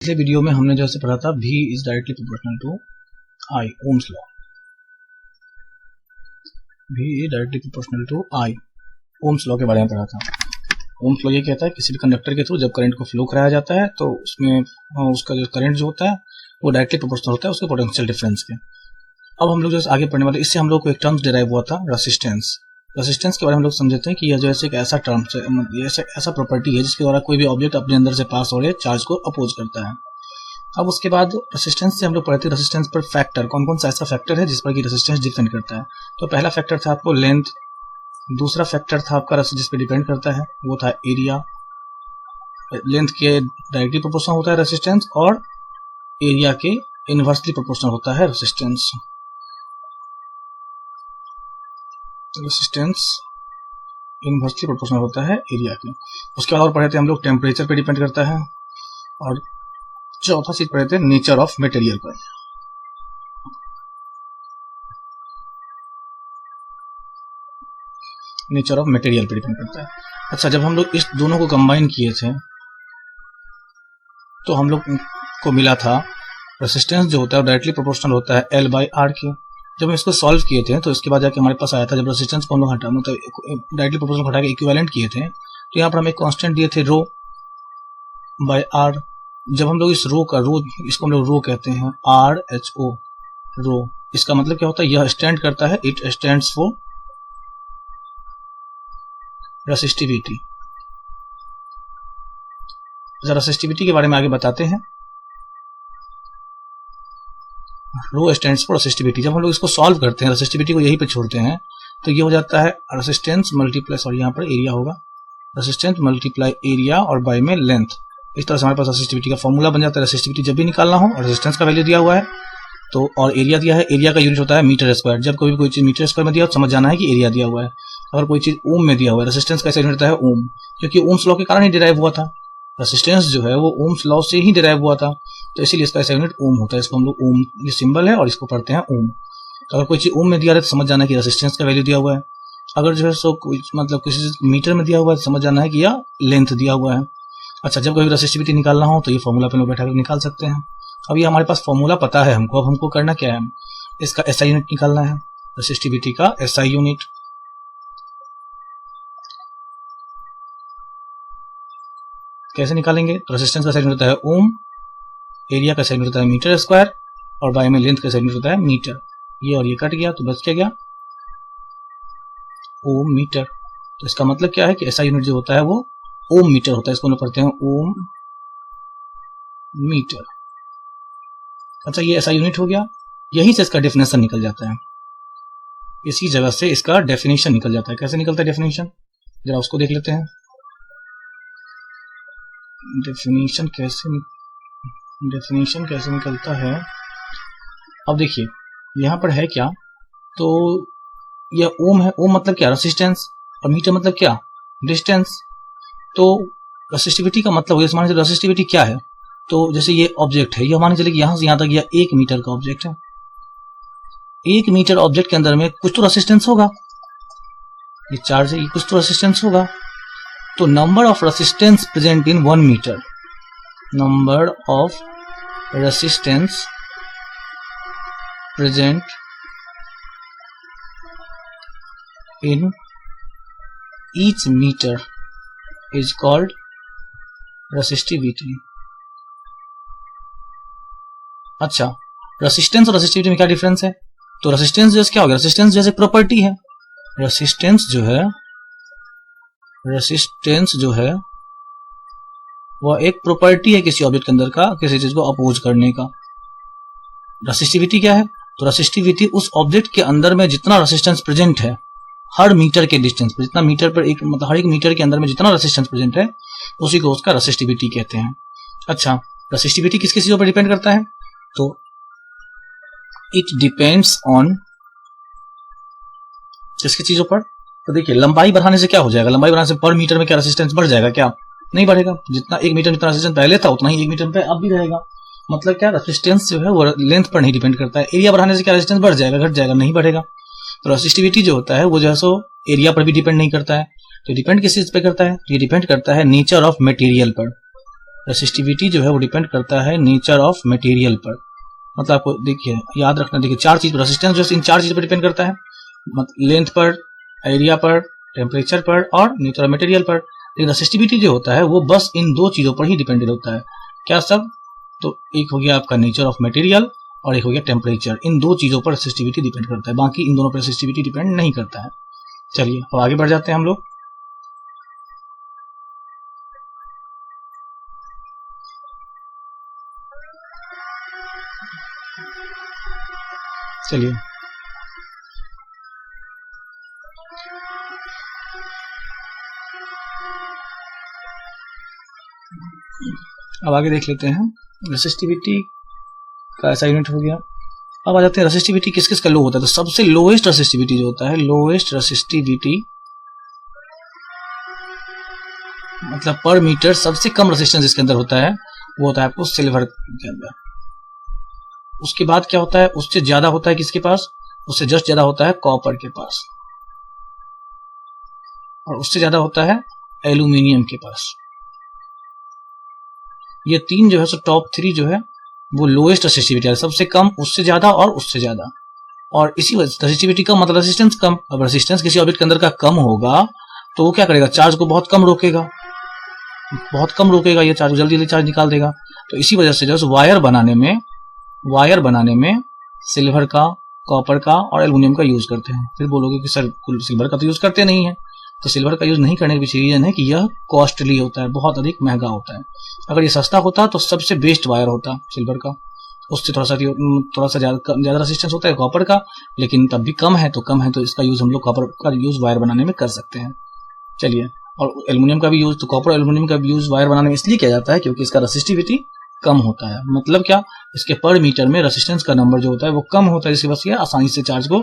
पिछले वीडियो में हमने जैसे पढ़ा था V is directly proportional to I, Ohm's law. V is directly proportional to I, Ohm's law के बारे में पढ़ा था। ओम्स लॉ ये कहता है किसी भी कंडक्टर के थ्रू जब करंट को फ्लो कराया जाता है तो उसमें उसका जो करंट जो होता है वो डायरेक्टली प्रोपोर्शनल होता है उसके पोटेंशियल डिफरेंस के। अब हम लोग जो आगे पढ़ने वाले, इससे हम लोग को एक टर्म्स डिराइव हुआ था, रेसिस्टेंस। रेसिस्टेंस के बारे में हम लोग समझते हैं कि यह जो है एक ऐसा टर्म ऐसा प्रॉपर्टी है जिसके द्वारा कोई भी ऑब्जेक्ट अपने अंदर से पास हो रहे चार्ज को अपोज करता है। अब उसके बाद रेसिस्टेंस से हम लोग पढ़ते हैं रेसिस्टेंस पर फैक्टर, कौन कौन सा ऐसा फैक्टर है जिस पर कि रेसिस्टेंस डिपेंड करता है। तो पहला फैक्टर था आपको लेंथ, दूसरा फैक्टर था आपका जिस पे डिपेंड करता है वो था एरिया। लेंथ के डायरेक्टली प्रोपोर्शनल होता है रेसिस्टेंस और एरिया के इनवर्सली प्रोपोर्शनल होता है रेसिस्टेंस। रेसिस्टेंस इनवर्सली प्रोपोर्शनल होता है एरिया के। उसके बाद और पढ़े थे हम लोग टेम्परेचर पे डिपेंड करता है, और चौथा चीज पढ़े थे नेचर ऑफ मटेरियल पर। नेचर ऑफ मटेरियल पर डिपेंड करता है। अच्छा, जब हम लोग इस दोनों को कंबाइन किए थे तो हम लोग को मिला था रेसिस्टेंस जो होता है डायरेक्टली प्रोपोर्शनल होता है L/R के। जब हम इसको सॉल्व किए थे तो इसके बाद जाके हमारे पास आया था, जब रेसिस्टेंस को हम लोग हटा मतलब डायरेक्टली प्रोपोर्शनल हटा के इक्विवेलेंट किए थे तो यहाँ पर हम एक कांस्टेंट दिए थे ρ/R। जब हम लोग इस इसको हम लोग रो कहते हैं, RHO रो। इसका मतलब क्या होता है, यह स्टैंड करता है, it stands for resistivity. Resistivity के बारे में आगे बताते हैं। रो स्टैंड्स फॉर रेसिस्टिविटी। जब हम लोग इसको सॉल्व करते हैं, रेसिस्टिविटी को यहीं पे छोड़ते हैं तो ये हो जाता है रेसिस्टेंस मल्टीप्लाई, सॉरी यहाँ पर एरिया होगा, रेसिस्टेंस मल्टीप्लाई एरिया और बाय में लेंथ। इस तरह से हमारे पास रेसिस्टिविटी का फॉर्मूला बन जाता है। रेसिस्टिविटी जब भी निकालना हो और रेजिस्टेंस का वैल्यू दिया हुआ है तो, और एरिया दिया है, एरिया का यूनिट होता है मीटर स्क्वायर। जब कोई चीज मीटर स्क्वायर में दिया हो समझ जाना है कि एरिया दिया हुआ है। अगर कोई चीज ओम में दिया हुआ है, रेसिस्टेंस कैसे यूनिट होता है ओम, क्योंकि ओम्स लॉ के कारण ही डिराइव हुआ था। रेसिस्टेंस जो है वो ओम्स लॉ से ही डिराइव हुआ था, तो इसीलिए इसका ऐसा यूनिट ओम होता है। इसको हम लोग ओम, ये सिंबल है और इसको पढ़ते हैं ओम। तो अगर कोई चीज ओम में दिया है तो समझ जाना है कि रेसिस्टेंस का वैल्यू दिया हुआ है। अगर जो है सो मतलब किसी मीटर में दिया हुआ है तो समझ जाना है कि यह लेंथ दिया हुआ है। अच्छा, जब कभी रेसिस्टिविटी निकालना हो तो ये फॉर्मूला पे लोग बैठा कर निकाल सकते हैं। अब ये हमारे पास फॉर्मूला पता है हमको, अब हमको करना क्या है, इसका SI यूनिट निकालना है, रेसिस्टिविटी का SI यूनिट। कैसे निकालेंगे, तो रेसिस्टेंस का SI यूनिट होता है ओम, एरिया का SI यूनिट होता है मीटर स्क्वायर और बाय में लेंथ का SI यूनिट होता है मीटर। ये और ये कट गया तो बच क्या गया, ओम मीटर। तो इसका मतलब क्या है कि SI यूनिट जो होता है वो ओम मीटर होता है। इसको हम पढ़ते हैं ओम मीटर। अच्छा, ये SI यूनिट हो गया, यहीं से इसका डेफिनेशन निकल जाता है, इसी जगह से इसका डेफिनेशन निकल जाता है। कैसे निकलता है डेफिनेशन, जरा उसको देख लेते हैं। डेफिनेशन कैसे निकलता है, अब देखिए यहाँ पर है क्या, तो यह ओम है, ओम मतलब क्या रेसिस्टेंस, और मीटर मतलब क्या डिस्टेंस। तो रेसिस्टिविटी का मतलब मान लीजिए रेसिस्टिविटी क्या है, तो जैसे ये ऑब्जेक्ट है, यह मान चले कि यहां से यहां तक यह 1 मीटर का ऑब्जेक्ट है। 1 मीटर ऑब्जेक्ट के अंदर में कुछ तो रेसिस्टेंस होगा, ये चार्ज है, ये कुछ तो रेसिस्टेंस होगा। तो number of resistance present in 1 metre, number of resistance present in each metre is called resistivity. अच्छा, रेसिस्टेंस और रेसिस्टिविटी में क्या डिफरेंस है, तो रेसिस्टेंस जैसे क्या हो गया, रेसिस्टेंस जैसे प्रॉपर्टी है। रेसिस्टेंस जो है वह एक प्रॉपर्टी है किसी ऑब्जेक्ट के अंदर का, किसी चीज को अपोज करने का। रेसिस्टिविटी क्या है, तो रेसिस्टिविटी उस ऑब्जेक्ट के अंदर में जितना रेसिस्टेंस प्रेजेंट है हर मीटर के डिस्टेंस पर, जितना मीटर पर एक मतलब हर एक मीटर के अंदर में जितना रेसिस्टेंस प्रेजेंट है उसी को उसका रेसिस्टिविटी कहते हैं। अच्छा, रेसिस्टिविटी किस किस चीजों पर डिपेंड करता है, तो इट डिपेंड्स ऑन किसकी चीजों पर, तो देखिए लंबाई बढ़ाने से क्या हो जाएगा, लंबाई बढ़ाने से पर मीटर में क्या रेसिस्टेंस बढ़ जाएगा, क्या नहीं बढ़ेगा। जितना 1 मीटर जितना रेसिस्टेंस पहले था उतना ही 1 मीटर पे अब भी रहेगा। मतलब क्या, रेसिस्टेंस जो है वो लेंथ पर नहीं डिपेंड करता है। एरिया बढ़ाने से क्या रेसिस्टेंस बढ़ जाएगा घट जाएगा, नहीं बढ़ेगा। तो रेसिस्टिविटी जो होता है वो जो है सो एरिया पर भी डिपेंड नहीं करता है। तो डिपेंड किस चीज पे करता है, ये डिपेंड करता है नेचर ऑफ मटेरियल पर। रेसिस्टिविटी जो है वो डिपेंड करता है नेचर ऑफ मटेरियल पर। मतलब आपको देखिए याद रखना, देखिए चार चीज, रेसिस्टेंस जो इन चार चीज पर डिपेंड करता है, लेंथ पर, एरिया पर, टेम्परेचर पर और नेचर ऑफ मटेरियल पर। लेकिन रेसिस्टिविटी जो होता है वो बस इन दो चीजों पर ही डिपेंडेंट होता है। क्या सब? तो एक हो गया आपका नेचर ऑफ मटेरियल और एक हो गया टेम्परेचर। इन दो चीजों पर रेसिस्टिविटी डिपेंड करता है, बाकी इन दोनों पर रेसिस्टिविटी डिपेंड नहीं करता है। चलिए अब आगे बढ़ जाते हैं हम लोग। चलिए अब आगे देख लेते हैं। रेसिस्टिविटी का ऐसा यूनिट हो गया। अब आ जाते हैं रेसिस्टिविटी किस किस का लो होता है। तो सबसे लोएस्ट रेसिस्टिविटी जो होता है, लोएस्ट रेसिस्टिविटी मतलब पर मीटर सबसे कम रेसिस्टेंस जिसके अंदर होता है वो होता है आपको सिल्वर के अंदर। उसके बाद क्या होता है, उससे ज्यादा होता है किसके पास, उससे जस्ट ज्यादा होता है कॉपर के पास, और उससे ज्यादा होता है एल्यूमिनियम के पास। ये तीन जो है सो टॉप थ्री जो है वो लोएस्ट रेसिस्टिविटी है, सबसे कम, उससे ज्यादा और उससे ज्यादा। और इसी वजह से रेसिस्टिविटी कम मतलब रेसिस्टेंस कम। अब रेसिस्टेंस किसी ऑब्जेक्ट के अंदर का कम होगा तो वो क्या करेगा, चार्ज को बहुत कम रोकेगा, बहुत कम रोकेगा, ये चार्ज जल्दी जल्दी चार्ज निकाल देगा। तो इसी वजह से जो है वायर बनाने में सिल्वर का, कॉपर का और एल्यूमिनियम का यूज करते हैं। फिर बोलोगे कि सर सिल्वर का तो यूज करते नहीं है। तो सिल्वर का यूज नहीं करने की पीछे रीजन है कि यह कॉस्टली होता है, बहुत अधिक महंगा होता है। अगर ये सस्ता होता तो सबसे बेस्ट वायर होता सिल्वर का, उससे थोड़ा सा ज्यादा रेसिस्टेंस होता है कॉपर का, लेकिन तब भी कम है तो इसका यूज हम लोग कॉपर का यूज वायर बनाने में कर सकते हैं। चलिए, और एल्यूमिनियम का भी यूज, तो कॉपर एल्यूमिनियम का भी यूज वायर बनाने में इसलिए किया जाता है क्योंकि इसका रेसिस्टिविटी कम होता है। मतलब क्या, इसके पर मीटर में रेसिस्टेंस का नंबर जो होता है वो कम होता है, जिसकी वजह से आसानी से चार्ज को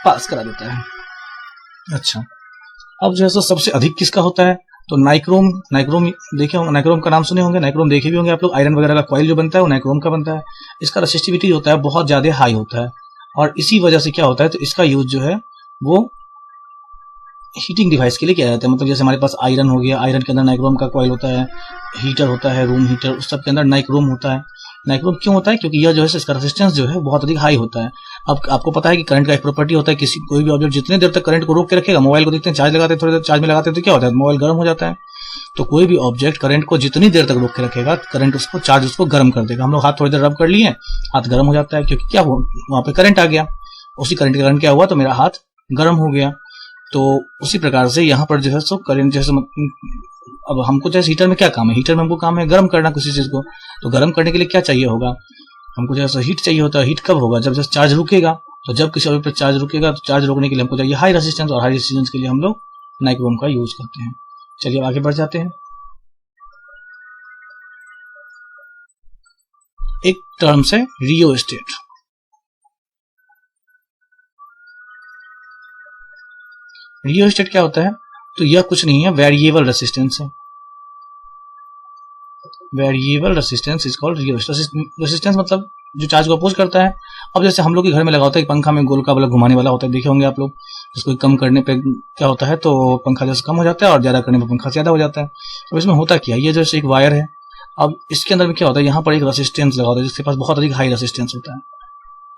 पास करा देता है। अच्छा, अब जो है सबसे अधिक किसका होता है, तो नाइक्रोम देखे होंगे, नाइक्रोम का नाम सुने होंगे, नाइक्रोम देखे भी होंगे आप लोग। आयरन वगैरह का कॉइल जो बनता है वो नाइक्रोम का बनता है। इसका रेसिस्टिविटी होता है बहुत ज्यादा हाई होता है, और इसी वजह से क्या होता है, तो इसका यूज जो है वो हीटिंग डिवाइस के लिए किया जाता है। मतलब जैसे हमारे पास आयरन हो गया, आयरन के अंदर नाइक्रोम का कॉइल होता है, हीटर होता है, रूम हीटर, उस सब के अंदर नाइक्रोम होता है। नाइक्रोम क्यों होता है, क्योंकि यह जो है इसका रेजिस्टेंस जो है बहुत अधिक हाई होता है। अब आपको पता है कि करंट का एक प्रॉपर्टी होता है, किसी कोई भी ऑब्जेक्ट जितने देर तक करंट को रोक के रखेगा, मोबाइल को देखते हैं चार्ज लगाते हैं, थोड़ी देर चार्ज में लगाते हैं तो क्या होता है, मोबाइल गर्म हो जाता है। तो कोई भी ऑब्जेक्ट करंट को जितनी देर तक रोक के रखेगा, करंट उसको चार्ज उसको गर्म कर देगा। हम लोग हाथ थोड़ी देर रब कर लिए, हाथ गर्म हो जाता है, क्योंकि क्या हुआ, वहां पे करंट आ गया, उसी करंट के कारण क्या हुआ, तो मेरा हाथ गर्म हो गया। तो उसी प्रकार से यहाँ पर जो है सो करंट जैसे, अब हमको जैसे हीटर में क्या काम है, हीटर में हमको काम है गर्म करना किसी चीज को। तो गर्म करने के लिए क्या चाहिए होगा, हमको जैसे हीट चाहिए होता है। हीट कब होगा, जब जैसे चार्ज रुकेगा। तो जब किसी ऑब्जेक्ट पर चार्ज रुकेगा, तो चार्ज रोकने के लिए हमको चाहिए हाई रेजिस्टेंस, और हाई रेजिस्टेंस के लिए हम लोग नाइक्रोम का यूज करते हैं। चलिए आगे बढ़ जाते हैं। एक टर्म से रियोस्टेट। रियोस्टेट क्या होता है, तो यह कुछ नहीं है, वेरिएबल रेसिस्टेंस है। Variable resistance is called rheostat. Resistance मतलब जो चार्ज को अपोज करता है। अब जैसे हम लोग के घर में लगा होता है पंखा में गोल का बल्ब घुमाने वाला होता है, देखे होंगे आप लोग। इसको कम करने पे क्या होता है, तो पंखा जैसे कम हो जाता है, और ज्यादा करने पे पंखा ज्यादा हो जाता है। अब इसमें होता क्या है, ये जैसे एक वायर है। अब इसके अंदर में क्या होता है, यहाँ पर एक रेसिस्टेंस लगा होता है जिसके पास बहुत अधिक हाई रेसिस्टेंस होता है।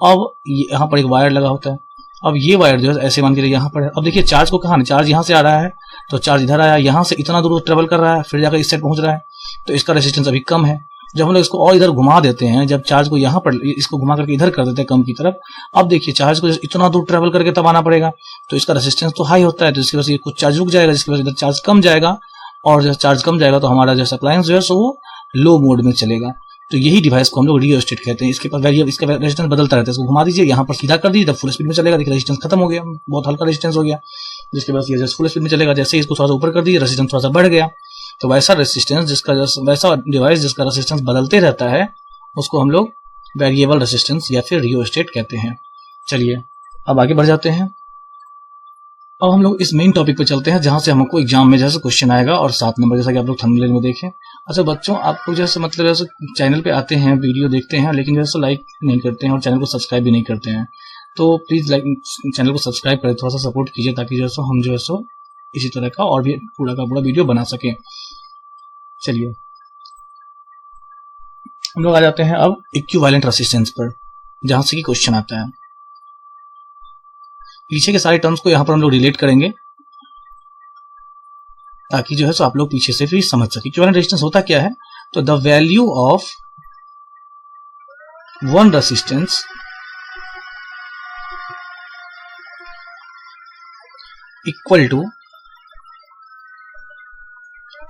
अब यहाँ पर एक वायर लगा होता है। अब ये वायर जो है ऐसे मान के यहाँ पर है। अब देखिए चार्ज को कहाँ, चार्ज यहाँ से आ रहा है, तो चार्ज इधर आया, यहाँ से इतना दूर ट्रेवल कर रहा है, फिर जाकर इस साइड पहुंच रहा है, तो इसका रेसिस्टेंस अभी कम है। जब हम लोग इसको और इधर घुमा देते हैं, जब चार्ज को यहाँ पर इसको घुमा करके इधर कर देते हैं कम की तरफ, अब देखिए चार्ज को इतना दूर ट्रेवल करके तब आना पड़ेगा, तो इसका रेसिस्टेंस तो हाई होता है, तो इसकी वजह से कुछ चार्ज रुक जाएगा, जिसकी वजह से इधर चार्ज कम जाएगा, और जब चार्ज कम जाएगा तो हमारा जो अप्लायंस जो है सो वो लो मोड में चलेगा। तो यही डिवाइस को हम लोग रियोस्टेट कहते हैं। इसके पास इसका रेजिस्टेंस बदलता रहता है, इसको घुमा दीजिए, यहाँ पर सीधा कर दीजिए, तब फुल स्पीड में चलेगा, देखिए रेजिस्टेंस खत्म हो गया, बहुत हल्का रेजिस्टेंस हो गया, जिसके बाद ये फुल स्पीड में चलेगा। जैसे इसको थोड़ा सा ऊपर कर दीजिए, रेजिस्टेंस थोड़ा सा बढ़ गया। तो वैसा रेजिस्टेंस वैसा डिवाइस जिसका रेजिस्टेंस बदलते रहता है, उसको हम लोग वेरिएबल रेजिस्टेंस या फिर रियोस्टेट कहते हैं। चलिए अब आगे बढ़ जाते हैं। अब हम लोग इस मेन टॉपिक पे चलते हैं, जहां से हमको एग्जाम में जैसे क्वेश्चन आएगा, और 7 नंबर, जैसा कि आप लोग थंबनेल में देखें। अच्छा बच्चों, आप लोग जैसे मतलब जैसे चैनल पे आते हैं, वीडियो देखते हैं, लेकिन जैसे लाइक नहीं करते हैं और चैनल को सब्सक्राइब भी नहीं करते हैं, तो प्लीज चैनल को सब्सक्राइब करें, थोड़ा सा सपोर्ट कीजिए, ताकि जैसे हम जो है सो इसी तरह का और भी पूरा का पूरा वीडियो बना सकें। चलिए हम लोग आ जाते हैं अब इक्विवेलेंट रेजिस्टेंस पर, जहां से कि क्वेश्चन आता है। पीछे के सारे टर्म्स को यहां पर हम लोग रिलेट करेंगे ताकि जो है सो आप लोग पीछे से भी समझ सके। इक्विवेलेंट रेजिस्टेंस होता क्या है, तो the value of one resistance equal to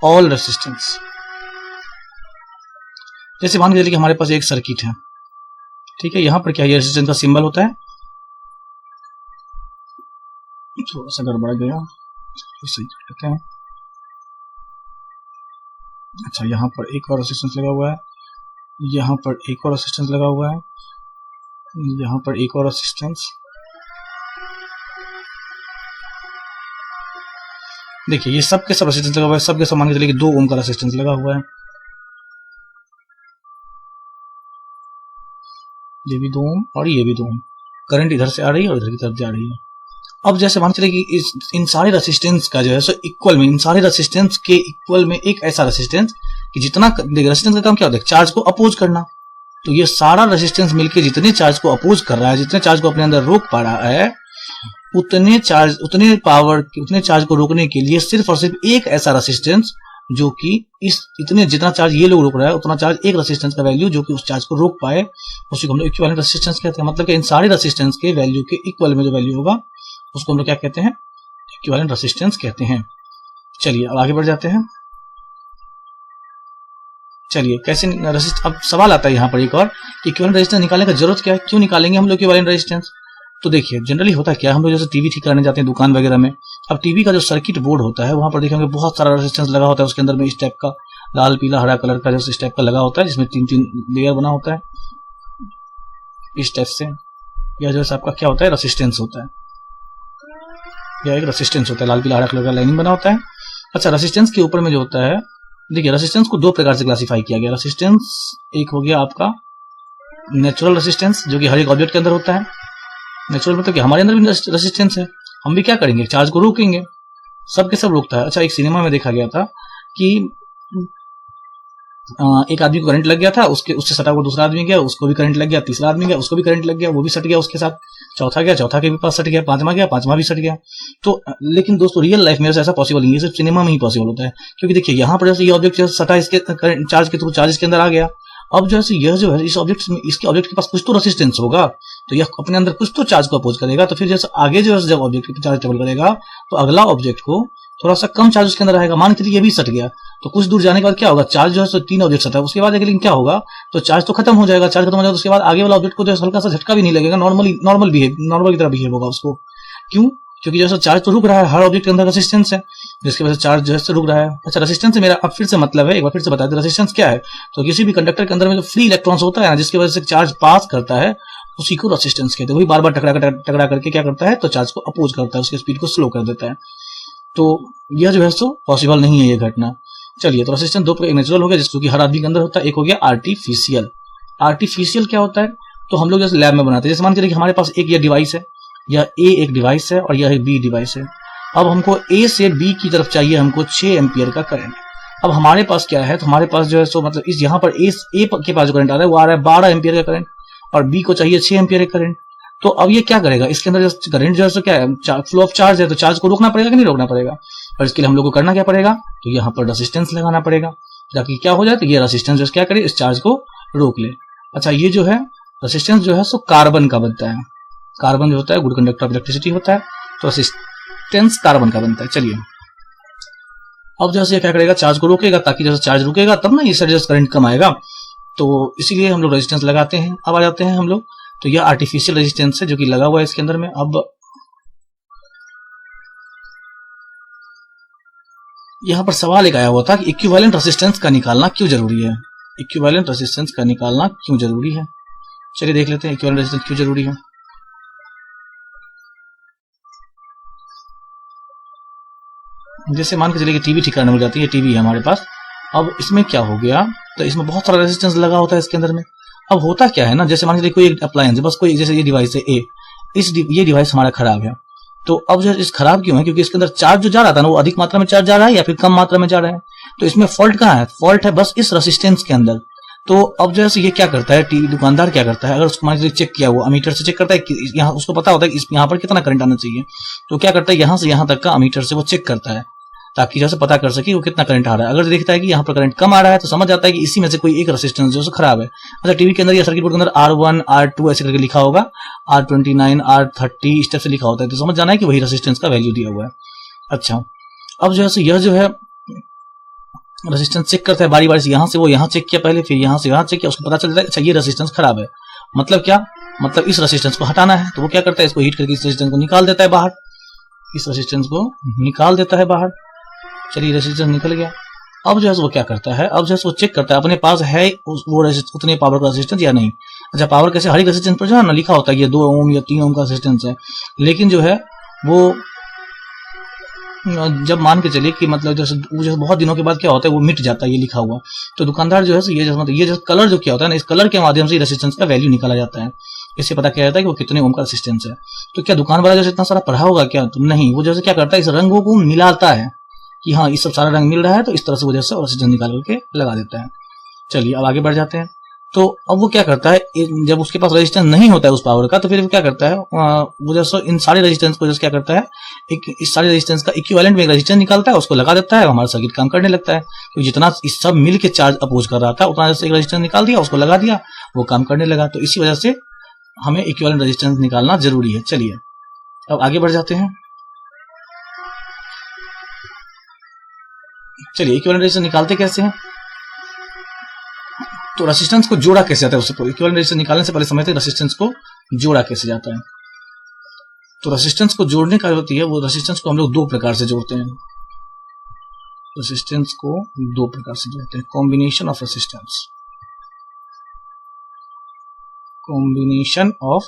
all resistance. जैसे मान के चलिए कि हमारे पास एक सर्किट है, ठीक है, यहां पर क्या है, रेजिस्टेंस का सिंबल होता है, थोड़ा सा गड़बड़ गया, सही करते हैं। अच्छा, यहां पर एक और रेजिस्टेंस लगा हुआ है, यहां पर एक और रेजिस्टेंस लगा हुआ है, यहां पर एक और रेजिस्टेंस। देखिए ये सब के सब रेजिस्टेंस लगा हुआ है, सब के सब मान के चलिए कि 2 ओम का रेजिस्टेंस लगा हुआ है, ये भी 2 ओम और ये भी 2 ओम। करंट इधर से आ रही है और इधर की तरफ जा रही है। अब जैसे मान चले कि इन सारे रेजिस्टेंस का जो है सो इक्वल में, इन सारे रेजिस्टेंस के इक्वल में एक ऐसा रेजिस्टेंस कि जितना, देखिए रेजिस्टेंस का काम क्या होता है, चार्ज को अपोज करना। तो ये सारा रेजिस्टेंस मिलके जितने चार्ज को अपोज कर रहा है, जितने चार्ज को अपने अंदर रोक पा रहा है, उतने चार्ज को रोकने के लिए सिर्फ और सिर्फ एक ऐसा रेजिस्टेंस जो कि जितना चार्ज ये लोग रोक रहा है उतना चार्ज, एक रेजिस्टेंस का वैल्यू जो कि उस चार्ज को रोक पाए, उसी को हम लोग इक्विवेलेंट रेजिस्टेंस कहते हैं। मतलब कि इन सारे रेजिस्टेंस के वैल्यू के इक्वल में जो वैल्यू होगा उसको हम लोग क्या कहते हैं, इक्विवेलेंट रेजिस्टेंस कहते हैं। चलिए अब आगे बढ़ जाते हैं। चलिए कैसे अब सवाल आता है यहाँ पर एक और, इक्विवेलेंट रेजिस्टेंस निकालने का जरूरत क्या है, क्यों निकालेंगे हम लोग इक्विवेलेंट रेजिस्टेंस। तो देखिए जनरली होता क्या है, हम लोग जैसे टीवी ठीक करने जाते हैं दुकान वगैरह में, अब टीवी का जो सर्किट बोर्ड होता है वहां पर देखेंगे बहुत सारा रेजिस्टेंस लगा होता है, उसके अंदर में इस टाइप का लाल पीला हरा कलर का जो इस टाइप का लगा होता है, जिसमें 3-3 लेयर बना होता है इस टाइप से। यह जो है आपका क्या होता है, रेजिस्टेंस होता है, यह एक रेजिस्टेंस होता है, लाल पीला हरा कलर का लाइनिंग बना होता है। अच्छा, रेजिस्टेंस के ऊपर में जो होता है, देखिए रेजिस्टेंस को 2 प्रकार से क्लासिफाई किया गया। रेजिस्टेंस एक हो गया आपका नेचुरल रेजिस्टेंस, जो कि हर एक ऑब्जेक्ट के अंदर होता है। नेचुरल मतलब कि हमारे अंदर भी रेजिस्टेंस है, हम भी क्या करेंगे, चार्ज को रोकेंगे, सब के सब रोकता है। अच्छा, एक सिनेमा में देखा गया था कि एक आदमी को करंट लग गया था, उससे सटा हुआ दूसरा आदमी गया, उसको भी करंट लग गया, तीसरा आदमी गया, उसको भी करंट लग गया, वो भी सट गया उसके साथ, चौथा गया, चौथा के भी पास सट गया, पांचवा गया, पांचवा भी सट गया। तो लेकिन दोस्तों रियल लाइफ में ऐसा पॉसिबल नहीं है, सिर्फ सिनेमा में ही पॉसिबल होता है। क्योंकि देखिए यहाँ पर जैसे ये ऑब्जेक्ट सटा, इसके चार्ज के थ्रू चार्ज इसके अंदर आ गया, अब जैसे यह जो है इस ऑब्जेक्ट में, इसके ऑब्जेक्ट के पास कुछ तो रेजिस्टेंस होगा, तो यह अपने अंदर कुछ तो चार्ज को अपोज करेगा। तो फिर जैसे आगे जो है जब ऑब्जेक्ट पे चार्ज ट्रेवल करेगा तो अगला ऑब्जेक्ट को थोड़ा सा कम चार्ज उसके अंदर आएगा। मान के चलिए ये भी सट गया, तो कुछ दूर जाने के बाद क्या होगा, चार्ज जो है 3 ऑब्जेक्ट सटा है, उसके बाद लेकिन क्या होगा, तो चार्ज तो खत्म हो जाएगा, चार्ज खत्म हो जाएगा, उसके बाद आगे वाला ऑब्जेक्ट को जो हल्का सा झटका भी नहीं लगेगा, नॉर्मल की तरह बिहेव होगा उसको। क्यों? क्योंकि जैसे चार्ज तो रुक रहा है, हर ऑब्जेक्ट के अंदर रेजिस्टेंस है, जिसकी वजह से चार्ज जो है रुक रहा है। अच्छा, रेजिस्टेंस से मेरा अब फिर से मतलब है, एक बार फिर से बता दें रेजिस्टेंस क्या है। तो किसी भी कंडक्टर के अंदर में जो फ्री इलेक्ट्रॉन्स होता है ना, जिसकी वजह से चार्ज पास करता है, उसी को रेजिस्टेंस कहते हैं। वही बार बार टकरा करके क्या करता है, तो चार्ज को अपोज करता है, उसकी स्पीड को स्लो कर देता है। तो यह जो है सो पॉसिबल नहीं है ये घटना। चलिए, तो रेजिस्टेंस 2 नेचुरल हो गया, जिसको कि हर आदमी के अंदर होता है, एक हो गया आर्टिफिशियल। आर्टिफिशियल क्या होता है, तो हम लोग जैसे लैब में बनाते हैं, जैसे मान के चलिए हमारे पास एक यह डिवाइस है, यह ए एक डिवाइस है और यह एक बी डिवाइस है। अब हमको ए से बी की तरफ चाहिए हमको 6 एम्पियर का करंट। अब हमारे पास क्या है, तो हमारे पास जो है सो मतलब इस यहाँ पर ए के पास जो करंट आ रहा है वो आ रहा है 12 एम्पियर का करंट, और बी को चाहिए 6 एम्पियर का करंट। तो अब ये क्या करेगा, इसके अंदर जो करंट जो है सो क्या है, फ्लो ऑफ चार्ज है, तो चार्ज को रोकना पड़ेगा कि नहीं रोकना पड़ेगा। और इसके लिए हम लोग को करना क्या पड़ेगा, तो यहाँ पर रेजिस्टेंस लगाना पड़ेगा, ताकि क्या हो जाए, तो ये रेजिस्टेंस जो क्या करे, इस चार्ज को रोक ले। अच्छा, ये जो है रेजिस्टेंस जो है सो कार्बन का बनता है, कार्बन जो होता है गुड कंडक्टर ऑफ इलेक्ट्रिसिटी होता है, तो रेजिस्टेंस कार्बन का बनता है। चलिए, अब जैसे क्या करेगा, चार्ज को रोकेगा, ताकि जैसे चार्ज रुकेगा तब ना इस साइड जैसे करंट कम आएगा, तो इसीलिए हम लोग रेजिस्टेंस लगाते हैं। अब आ जाते हैं हम लोग, तो यह आर्टिफिशियल रेजिस्टेंस है जो कि लगा हुआ है इसके अंदर में। अब यहां पर सवाल एक आया हुआ था कि इक्विवेलेंट रेजिस्टेंस का निकालना क्यों जरूरी है, इक्विवेलेंट रेजिस्टेंस का निकालना क्यों जरूरी है। चलिए देख लेते हैं इक्विवेलेंट रेजिस्टेंस क्यों जरूरी है। जैसे मान के चलिए कि टीवी ठीक करने में जाती है, टीवी है हमारे पास। अब इसमें क्या हो गया, तो इसमें बहुत सारा रेजिस्टेंस लगा होता है इसके अंदर में। अब होता क्या है ना, जैसे मान के चलिए कोई एक अप्लायंस है, बस कोई जैसे ये डिवाइस है ए, ये डिवाइस हमारा खराब है, तो अब जो इस खराब क्यों है, क्योंकि इसके अंदर चार्ज जो जा रहा था ना वो अधिक मात्रा में चार्ज जा रहा है या फिर कम मात्रा में जा रहा है। तो इसमें फॉल्ट कहाँ है, फॉल्ट है बस इस रेजिस्टेंस के अंदर। तो अब जैसे ये क्या करता है, टीवी दुकानदार क्या करता है, अगर उसको मान लीजिए चेक किया हुआ अमीटर से चेक करता है कि यहाँ उसको पता होता है कि यहाँ पर कितना करंट आना चाहिए, तो क्या करता है यहाँ से यहाँ तक का अमीटर से वो चेक करता है ताकि जैसे पता कर सके वो कितना करंट आ रहा है। अगर देखता है कि यहाँ पर करंट कम आ रहा है तो समझ जाता है कि इसी में से कोई एक रेजिस्टेंस जो है खराब है। अच्छा टीवी के अंदर या सर्किट बोर्ड के अंदर R1 R2 ऐसे करके लिखा होगा, R29 R30 इस टाइप से लिखा होता है, तो समझ जाना है कि वही रेजिस्टेंस का वैल्यू दिया हुआ है। अच्छा अब जो है यह जो है रेजिस्टेंस चेक करता है बारी बारी से, यहाँ से वो यहाँ चेक किया पहले, फिर यहाँ से यहाँ चेक किया, उसको पता चल जाता है अच्छा ये रेजिस्टेंस खराब है, मतलब क्या, मतलब इस रेजिस्टेंस को हटाना है। तो वो क्या करता है, इसको हीट करके इस रेजिस्टेंस को निकाल देता है बाहर, इस रेजिस्टेंस को निकाल देता है बाहर। चलिए रेजिस्टेंस निकल गया। अब जो है वो क्या करता है, अब जो है वो चेक करता है अपने पास है वो उतने पावर का रेजिस्टेंस या नहीं। अच्छा पावर कैसे, हर एक रेजिस्टेंस पर जो है ना लिखा होता है ये 2 ओम या 3 ओम का रेजिस्टेंस है, लेकिन जो है वो जब मान के चलिए कि मतलब जैसे बहुत दिनों के बाद क्या होता है वो मिट जाता है ये लिखा हुआ, तो दुकानदार जो है ये जो कलर जो क्या होता है ना, इस कलर के माध्यम से रेजिस्टेंस का वैल्यू निकाला जाता है, इससे पता क्या जाता है कि वो कितने ओम का रेजिस्टेंस है। तो क्या दुकान वाला जैसे इतना सारा पढ़ा होगा क्या, तो नहीं, वो जैसे क्या करता है इस रंगों को मिलाता है कि हाँ इस सब सारा रंग मिल रहा है, तो इस तरह से वो जैसे रेजिस्टेंस निकाल करके लगा देता है। चलिए अब आगे बढ़ जाते हैं। तो अब वो क्या करता है, जब उसके पास रेजिस्टेंस नहीं होता है उस पावर का, तो फिर वो क्या करता है, वो जैसे इन सारे रेजिस्टेंस को जैसे क्या करता है, इस सारे रेजिस्टेंस का इक्विवेलेंट में एक रेजिस्टेंस निकालता है, उसको लगा देता है, हमारा सर्किट काम करने लगता है। तो जितना इस सब मिल के चार्ज अपोज कर रहा था उतना जैसे एक रेजिस्टेंस निकाल दिया, उसको लगा दिया, वो काम करने लगा। तो इसी वजह से हमें इक्विवेलेंट रेजिस्टेंस निकालना जरूरी है। चलिए अब आगे बढ़ जाते हैं। चलिए इक्विवेलेंट रेजिस्टेंस निकालते कैसे हैं, तो रेजिस्टेंस को जोड़ा कैसे जाता है, उससे इक्विवेलेंट रेजिस्टेंस निकालने से पहले समझते हैं रेजिस्टेंस को जोड़ा कैसे जाता है। तो रेजिस्टेंस को जोड़ने का होती है, वो रेजिस्टेंस को हम लोग 2 प्रकार से जोड़ते हैं, रेजिस्टेंस को 2 प्रकार से जोड़ते हैं, combination of resistance, combination of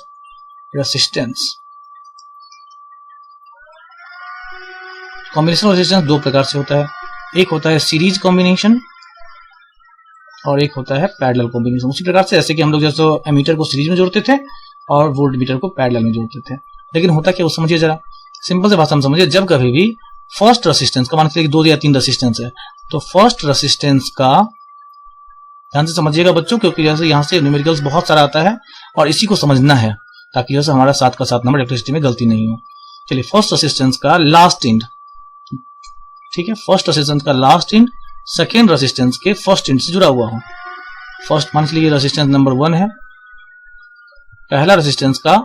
resistance. Combination of resistance 2 प्रकार से होता है, एक होता है सीरीज कॉम्बिनेशन और एक होता है पैरेलल कॉम्बिनेशन। उसी प्रकार से जैसे कि हम लोग जैसे एमीटर को सीरीज में जोड़ते थे और वोल्ट मीटर को पैरेलल में जोड़ते थे, लेकिन होता क्या वो समझिए जरा, सिंपल से भाषा में समझिए। जब कभी भी फर्स्ट रेजिस्टेंस का मान लीजिए 2 या 3 रेजिस्टेंस है, तो फर्स्ट रेजिस्टेंस का ध्यान से समझिएगा बच्चों, क्योंकि जैसे यहाँ से न्यूमेरिकल्स बहुत सारा आता है और इसी को समझना है ताकि जैसे हमारा 7 का 7 नंबर इलेक्ट्रिसिटी में गलती नहीं हो। चलिए फर्स्ट रेजिस्टेंस का लास्ट एंड, ठीक है, फर्स्ट रेजिस्टेंस का लास्ट एंड सेकेंड रेजिस्टेंस के फर्स्ट एंड से जुड़ा हुआ हो। फर्स्ट मान लीजिए रेजिस्टेंस नंबर 1 है, पहला रेजिस्टेंस का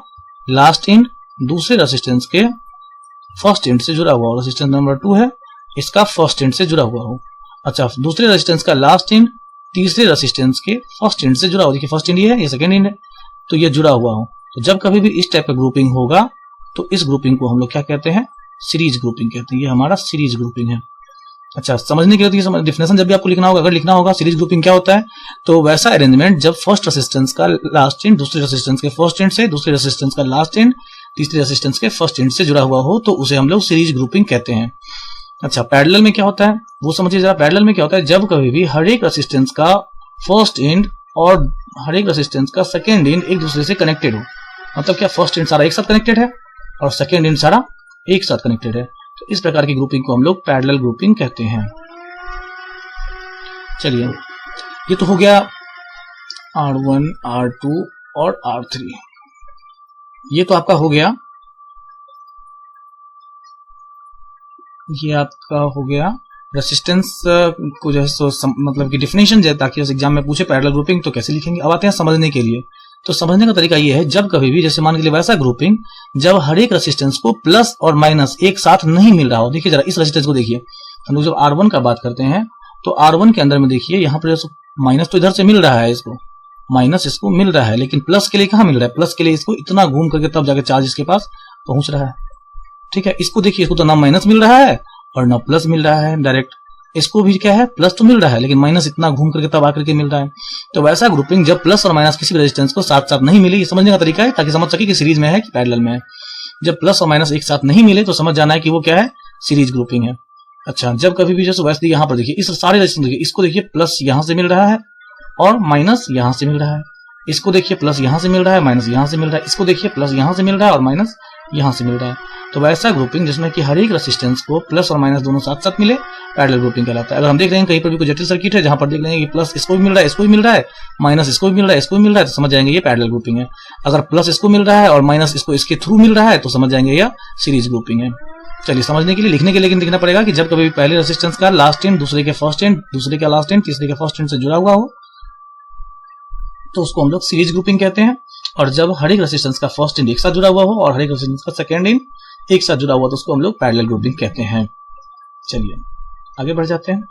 लास्ट एंड दूसरे रेजिस्टेंस के फर्स्ट एंड से जुड़ा हुआ हो। रेजिस्टेंस नंबर 2 है, इसका फर्स्ट एंड से जुड़ा हुआ हो। अच्छा दूसरे रेजिस्टेंस का लास्ट एंड तीसरे रेजिस्टेंस के फर्स्ट एंड से जुड़ा हो, देखिए फर्स्ट एंड ये है, ये सेकेंड एंड है, तो ये जुड़ा हुआ हो। तो जब कभी भी इस टाइप का ग्रुपिंग होगा तो इस ग्रुपिंग को हम लोग क्या कहते हैं, सीरीज ग्रुपिंग कहते हैं। ये हमारा सीरीज ग्रुपिंग है। अच्छा समझने के लिए डिफिनेशन जब भी आपको लिखना होगा, अगर लिखना होगा सीरीज ग्रुपिंग क्या होता है, तो वैसा अरेंजमेंट जब फर्स्ट रेजिस्टेंस का लास्ट एंड दूसरे रेजिस्टेंस के फर्स्ट एंड से, दूसरे रेजिस्टेंस का लास्ट एंड तीसरे रेजिस्टेंस के फर्स्ट एंड से जुड़ा हुआ हो, तो उसे हम लोग सीरीज ग्रुपिंग कहते हैं। अच्छा पैरेलल में क्या होता है वो समझिए जरा। पैरेलल में क्या होता है, जब कभी भी हर एक रेजिस्टेंस का फर्स्ट एंड और हर एक रेजिस्टेंस का सेकेंड एंड एक दूसरे से कनेक्टेड हो, मतलब क्या फर्स्ट एंड सारा एक साथ कनेक्टेड है और सेकेंड एंड सारा एक साथ कनेक्टेड है, तो इस प्रकार की ग्रुपिंग को हम लोग पैरेलल ग्रुपिंग कहते हैं। चलिए ये तो हो गया R1 R2 और R3, ये तो आपका हो गया, ये आपका हो गया रेसिस्टेंस को जो है मतलब कि डिफिनेशन है, ताकि उस एग्जाम में पूछे पैरेलल ग्रुपिंग तो कैसे लिखेंगे। अब आते हैं समझने के लिए। तो समझने का तरीका ये है, जब कभी भी जैसे मान के लिए वैसा ग्रुपिंग जब हर एक रेसिस्टेंस को प्लस और माइनस एक साथ नहीं मिल रहा हो। देखिए जरा इस रेसिस्टेंस को देखिए, हम लोग जब R1 का बात करते हैं तो R1 के अंदर में देखिए यहाँ पर माइनस तो इधर से मिल रहा है, इसको माइनस इसको मिल रहा है, लेकिन प्लस के लिए कहाँ मिल रहा है, प्लस के लिए इसको इतना घूम करके तब जाके चार्ज इसके पास पहुंच रहा है। ठीक है, इसको देखिए, इसको तो ना माइनस मिल रहा है और ना प्लस मिल रहा है डायरेक्ट, इसको भी क्या है प्लस तो मिल रहा है लेकिन माइनस इतना घूम करके तब आकर के मिल रहा है। तो वैसा ग्रुपिंग जब प्लस और माइनस किसी भी रेजिस्टेंस को साथ साथ नहीं मिले, ये समझने का तरीका है ताकि समझ सके कि सीरीज में है कि पैरेलल में है। जब प्लस और माइनस एक साथ नहीं मिले तो समझ जाना है कि वो क्या है, सीरीज ग्रुपिंग है। अच्छा जब कभी भी जैसे वैसे यहाँ पर देखिए इस सारे रेजिस्टेंस देखिए, इसको देखिए प्लस यहाँ से मिल रहा है और माइनस यहाँ से मिल रहा है, इसको देखिए प्लस यहाँ से मिल रहा है माइनस यहाँ से मिल रहा है, इसको देखिए प्लस यहाँ से मिल रहा है और माइनस यहाँ से मिल रहा है। तो वैसा ग्रुपिंग जिसमें कि हर एक रेसिस्टेंस को प्लस और माइनस दोनों साथ साथ मिले, पैरेलल ग्रुपिंग कहलाता है। अगर हम देख रहे हैं कहीं पर भी कोई जटिल सर्किट है जहां पर देख लेंगे कि प्लस इसको भी मिल रहा है, इसको भी मिल रहा है, माइनस इसको भी मिल रहा है, इसको भी मिल रहा है, तो समझ जाएंगे ये पैरेलल ग्रुपिंग है। अगर प्लस इसको मिल रहा है और माइनस इसको इसके थ्रू मिल रहा है तो समझ जाएंगे यह सीरीज ग्रुपिंग है। चलिए समझने के लिए लिखने के लिए लिखना पड़ेगा कि जब कभी पहले रेसिस्टेंस का लास्ट एंड दूसरे के फर्स्ट एंड, दूसरे का लास्ट एंड तीसरे के फर्स्ट एंड से जुड़ा हुआ हो तो उसको हम लोग सीरीज ग्रुपिंग कहते हैं। और जब हर एक रेसिस्टेंस का फर्स्ट एंड एक साथ जुड़ा हुआ हो और हर एक रेसिस्टेंस का सेकंड एंड एक साथ जुड़ा हुआ तो उसको हम लोग पैरेलल ग्रुपिंग कहते हैं। चलिए आगे बढ़ जाते हैं।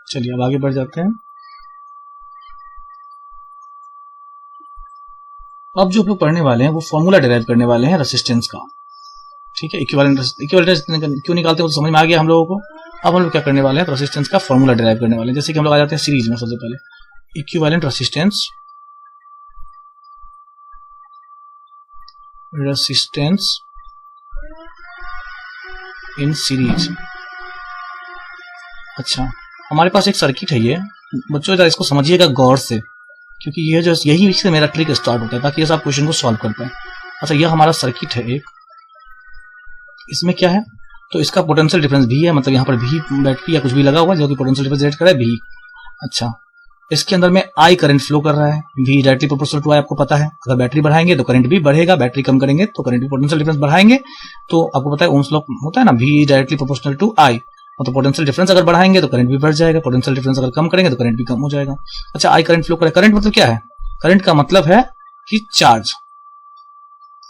चलिए अब आगे बढ़ जाते हैं। अब जो हम लोग पढ़ने वाले हैं वो फॉर्मूला डिराइव करने वाले हैं रेसिस्टेंस का, ठीक है। इक्विवेलेंट क्यों निकालते हैं तो समझ में आ गया हम लोगों को। अब हम लोग क्या करने वाले हैं, रेसिस्टेंस का फॉर्मूला डिराइव करने वाले हैं। जैसे कि हम लोग आ जाते हैं सीरीज में। सबसे पहले इक्विवेलेंट रेसिस्टेंस इन सीरीज। अच्छा, हमारे पास एक सर्किट है। ये बच्चों जरा इसको समझिएगा गौर से, क्योंकि ये जो यही से मेरा ट्रिक स्टार्ट होता है ताकि ये आप क्वेश्चन को सॉल्व कर पाए। अच्छा, यह हमारा सर्किट है एक, इसमें क्या है तो इसका पोटेंशियल डिफरेंस भी है, मतलब यहाँ पर भी बैटरी या कुछ भी लगा हुआ जो कि पोटेंशियल डिफरेंस जनरेट कर रहा है भी। अच्छा, इसके अंदर में आई करंट फ्लो कर रहा है, भी डायरेक्टली प्रोपोर्शनल टू आई आपको पता है। अगर बैटरी बढ़ाएंगे तो करंट भी बढ़ेगा, बैटरी कम करेंगे तो करंट भी, पोटेंशियल डिफरेंस बढ़ाएंगे तो आपको पता है ओम्स लॉ होता है ना, भी डायरेक्टली प्रोपोर्शनल टू आई। तो पोटेंशियल डिफरेंस अगर बढ़ाएंगे तो करंट भी बढ़ जाएगा, पोटेंशियल डिफरेंस अगर कम करेंगे तो करंट भी कम हो जाएगा। अच्छा, आई करंट फ्लो करे, करंट मतलब क्या है, करंट का मतलब है कि चार्ज।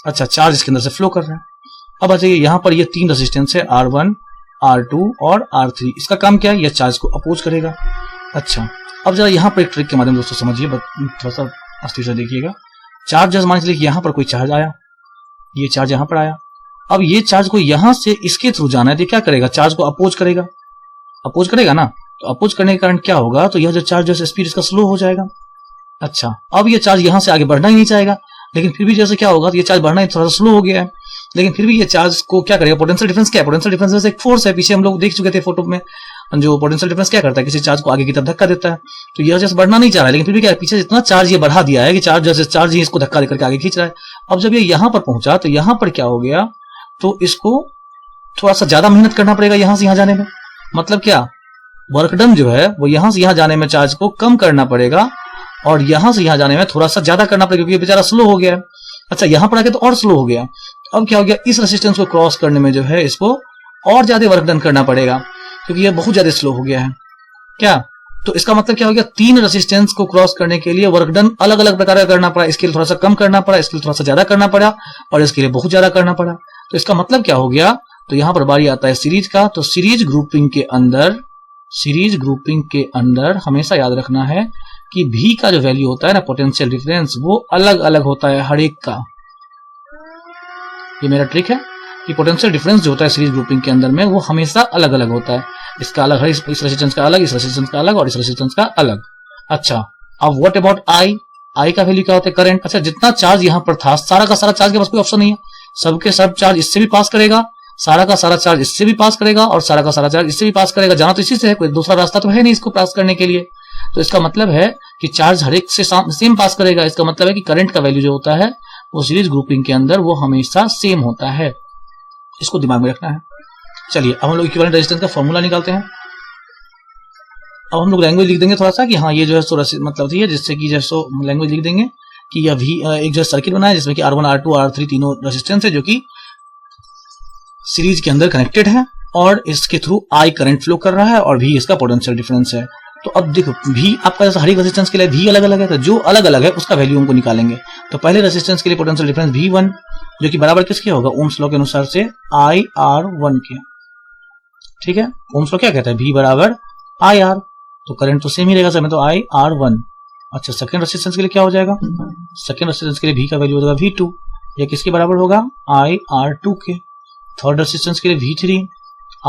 अच्छा, चार्ज इसके अंदर से फ्लो कर रहा है। अब आ जाइए, यहाँ पर ये तीन रेजिस्टेंस है R1, R2 और R3। इसका काम क्या है, यह चार्ज को अपोज करेगा। अच्छा, अब जरा यहाँ पर एक ट्रिक के माध्यम दोस्तों समझिए, थोड़ा सा अस्थिर से देखिएगा। चार्ज जैसे मान लीजिए यहाँ पर कोई चार्ज आया, ये चार्ज यहाँ पर आया। अब ये चार्ज को यहाँ से इसके थ्रू जाना है तो क्या करेगा, चार्ज को अपोज करेगा। अपोज करेगा ना, तो अपोज करने के कारण क्या होगा, तो यह जो चार्ज जैसे स्पीड इसका स्लो हो जाएगा। अच्छा, अब ये चार्ज यहाँ से आगे बढ़ना ही नहीं चाहेगा, लेकिन फिर भी जैसे क्या होगा, तो ये चार्ज बढ़ना ही थोड़ा सा स्लो हो गया है, लेकिन फिर भी ये चार्ज को क्या करेगा, पोटेंशियल डिफरेंस क्या है, पोटेंशियल डिफरेंस एक फोर्स है। पीछे हम लोग देख चुके थे फोटो में, जो पोटेंशियल डिफरेंस क्या करता है, किसी चार्ज को आगे की तरफ धक्का देता है। तो यह जैसे बढ़ना नहीं चाह रहा है, लेकिन फिर भी क्या है, पीछे जितना चार्ज ये बढ़ा दिया है कि चार्ज जैसे चार्ज ही इसको धक्का देकर के आगे खींच रहा है। अब जब ये यहाँ पर पहुंचा तो यहाँ पर क्या हो गया, तो इसको थोड़ा सा ज्यादा मेहनत करना पड़ेगा यहाँ से यहाँ जाने में। मतलब क्या, वर्क डन जो है वो यहाँ से यहाँ जाने में चार्ज को कम करना पड़ेगा और यहाँ से यहाँ जाने में थोड़ा सा ज्यादा करना पड़ेगा, क्योंकि ये बेचारा स्लो हो गया है। अच्छा, यहाँ पर आके तो और स्लो हो गया। अब क्या हो गया, इस रेसिस्टेंस को क्रॉस करने में जो है इसको और ज्यादा वर्क डन करना पड़ेगा, क्योंकि ये बहुत ज्यादा स्लो हो गया है। क्या, तो इसका मतलब क्या हो गया, तीन रेसिस्टेंस को क्रॉस करने के लिए वर्क डन अलग अलग प्रकार का करना पड़ा। इसके लिए थोड़ा सा कम करना पड़ा, इसके लिए थोड़ा सा ज्यादा करना पड़ा और इसके लिए बहुत ज्यादा करना पड़ा। तो इसका मतलब क्या हो गया, तो यहाँ पर बारी आता है सीरीज का। तो सीरीज ग्रुपिंग के अंदर हमेशा याद रखना है कि भी का जो वैल्यू होता है ना, पोटेंशियल डिफरेंस, वो अलग अलग होता है हर एक का। ये मेरा ट्रिक है कि पोटेंशियल डिफरेंस जो होता है सीरीज ग्रुपिंग के अंदर में वो हमेशा अलग अलग होता है। इसका अलग है, इस रेजिस्टेंस का अलग, इस रेजिस्टेंस का अलग और इस रेजिस्टेंस का अलग। अच्छा, अब व्हाट अबाउट आई का वैल्यू क्या होता है, करंट। अच्छा, जितना चार्ज यहाँ पर था सारा का सारा चार्ज के पास कोई ऑप्शन नहीं है, सबके सब चार्ज इससे भी पास करेगा, सारा का सारा चार्ज इससे भी पास करेगा और सारा का सारा चार्ज इससे भी पास करेगा। जाना तो इसी से है, कोई दूसरा रास्ता तो है नहीं इसको पास करने के लिए। तो इसका मतलब है कि चार्ज हर एक से सेम पास करेगा। इसका मतलब है कि करंट का वैल्यू जो होता है वो सीरीज ग्रुपिंग के अंदर वो हमेशा सेम होता है। इसको दिमाग में रखना है। चलिए अब हम लोग इक्विवेलेंट रेजिस्टेंस का फॉर्मूला निकालते हैं। अब हम लोग लैंग्वेज लिख देंगे थोड़ा सा कि हाँ ये जो है सो मतलब है, जिससे कि जैसो लैंग्वेज लिख देंगे कि यह भी एक जो सर्किट बना है जिसमें कि R1, R2, R3 तीनों रेजिस्टेंस है जो कि सीरीज के अंदर कनेक्टेड है और इसके थ्रू आई करंट फ्लो कर रहा है और भी इसका पोटेंशियल डिफरेंस है। तो अब देखो भी आपका जैसे हर एक रेजिस्टेंस के लिए भी अलग अलग है, तो जो अलग अलग है उसका वैल्यू हमको निकालेंगे। तो पहले रेजिस्टेंस के लिए पोटेंशियल डिफरेंस V1 जो कि बराबर किसके होगा, ओम्स लॉ के अनुसार से IR1 के। ठीक है, ओम्स लॉ क्या कहता है, V बराबर IR, तो करंट तो सेम ही रहेगा सर में, तो IR1। अच्छा, सेकंड रेजिस्टेंस के लिए क्या हो जाएगा, सेकंड रेजिस्टेंस के लिए V का वैल्यू हो जाएगा V2, यह किसके बराबर होगा, IR2 के। थर्ड रेजिस्टेंस के लिए V3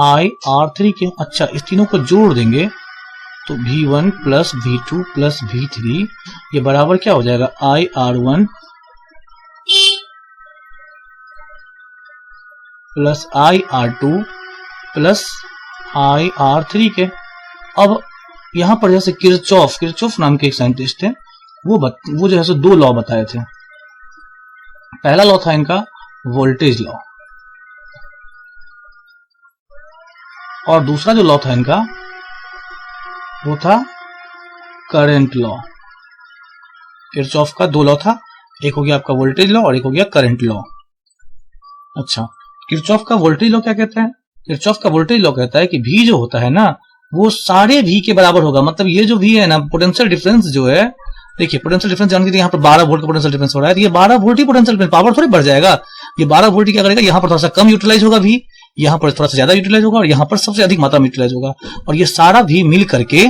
IR3 के। अच्छा, इस तीनों को जोड़ देंगे तो V1 plus V2 plus V3 ये बराबर क्या हो जाएगा, IR1 plus IR2 plus IR3 के। अब यहाँ पर जैसे किरचॉफ नाम के एक साइंटिस्ट थे, वो जो है सो 2 लॉ बताए थे। पहला लॉ था इनका वोल्टेज लॉ, और दूसरा जो लॉ था इनका वो था करंट लॉ। किरचॉफ का 2 लॉ था, एक हो गया आपका वोल्टेज लॉ और एक हो गया करंट लॉ। अच्छा, किरचॉफ का वोल्टेज लॉ क्या कहता है? किरचॉफ का वोल्टेज लॉ कहता है कि V जो होता है ना वो सारे V के बराबर होगा। मतलब ये जो V है ना, पोटेंशियल डिफरेंस जो है, देखिए पोटेंशियल डिफरेंस जान के यहाँ पर 12 वोल्ट का पोटेंशियल डिफरेंस हो रहा है, तो ये 12 वोल्ट ही पोटेंशियल डिफरेंस, पावर थोड़ी बढ़ जाएगा। ये 12 वोल्ट ही क्या करेगा, यहाँ पर थोड़ा सा कम यूटिलाइज होगा V, यहाँ पर थोड़ा सा ज्यादा यूटिलाइज होगा और यहाँ पर सबसे अधिक मात्रा में यूटिलाइज होगा, और ये सारा V मिल करके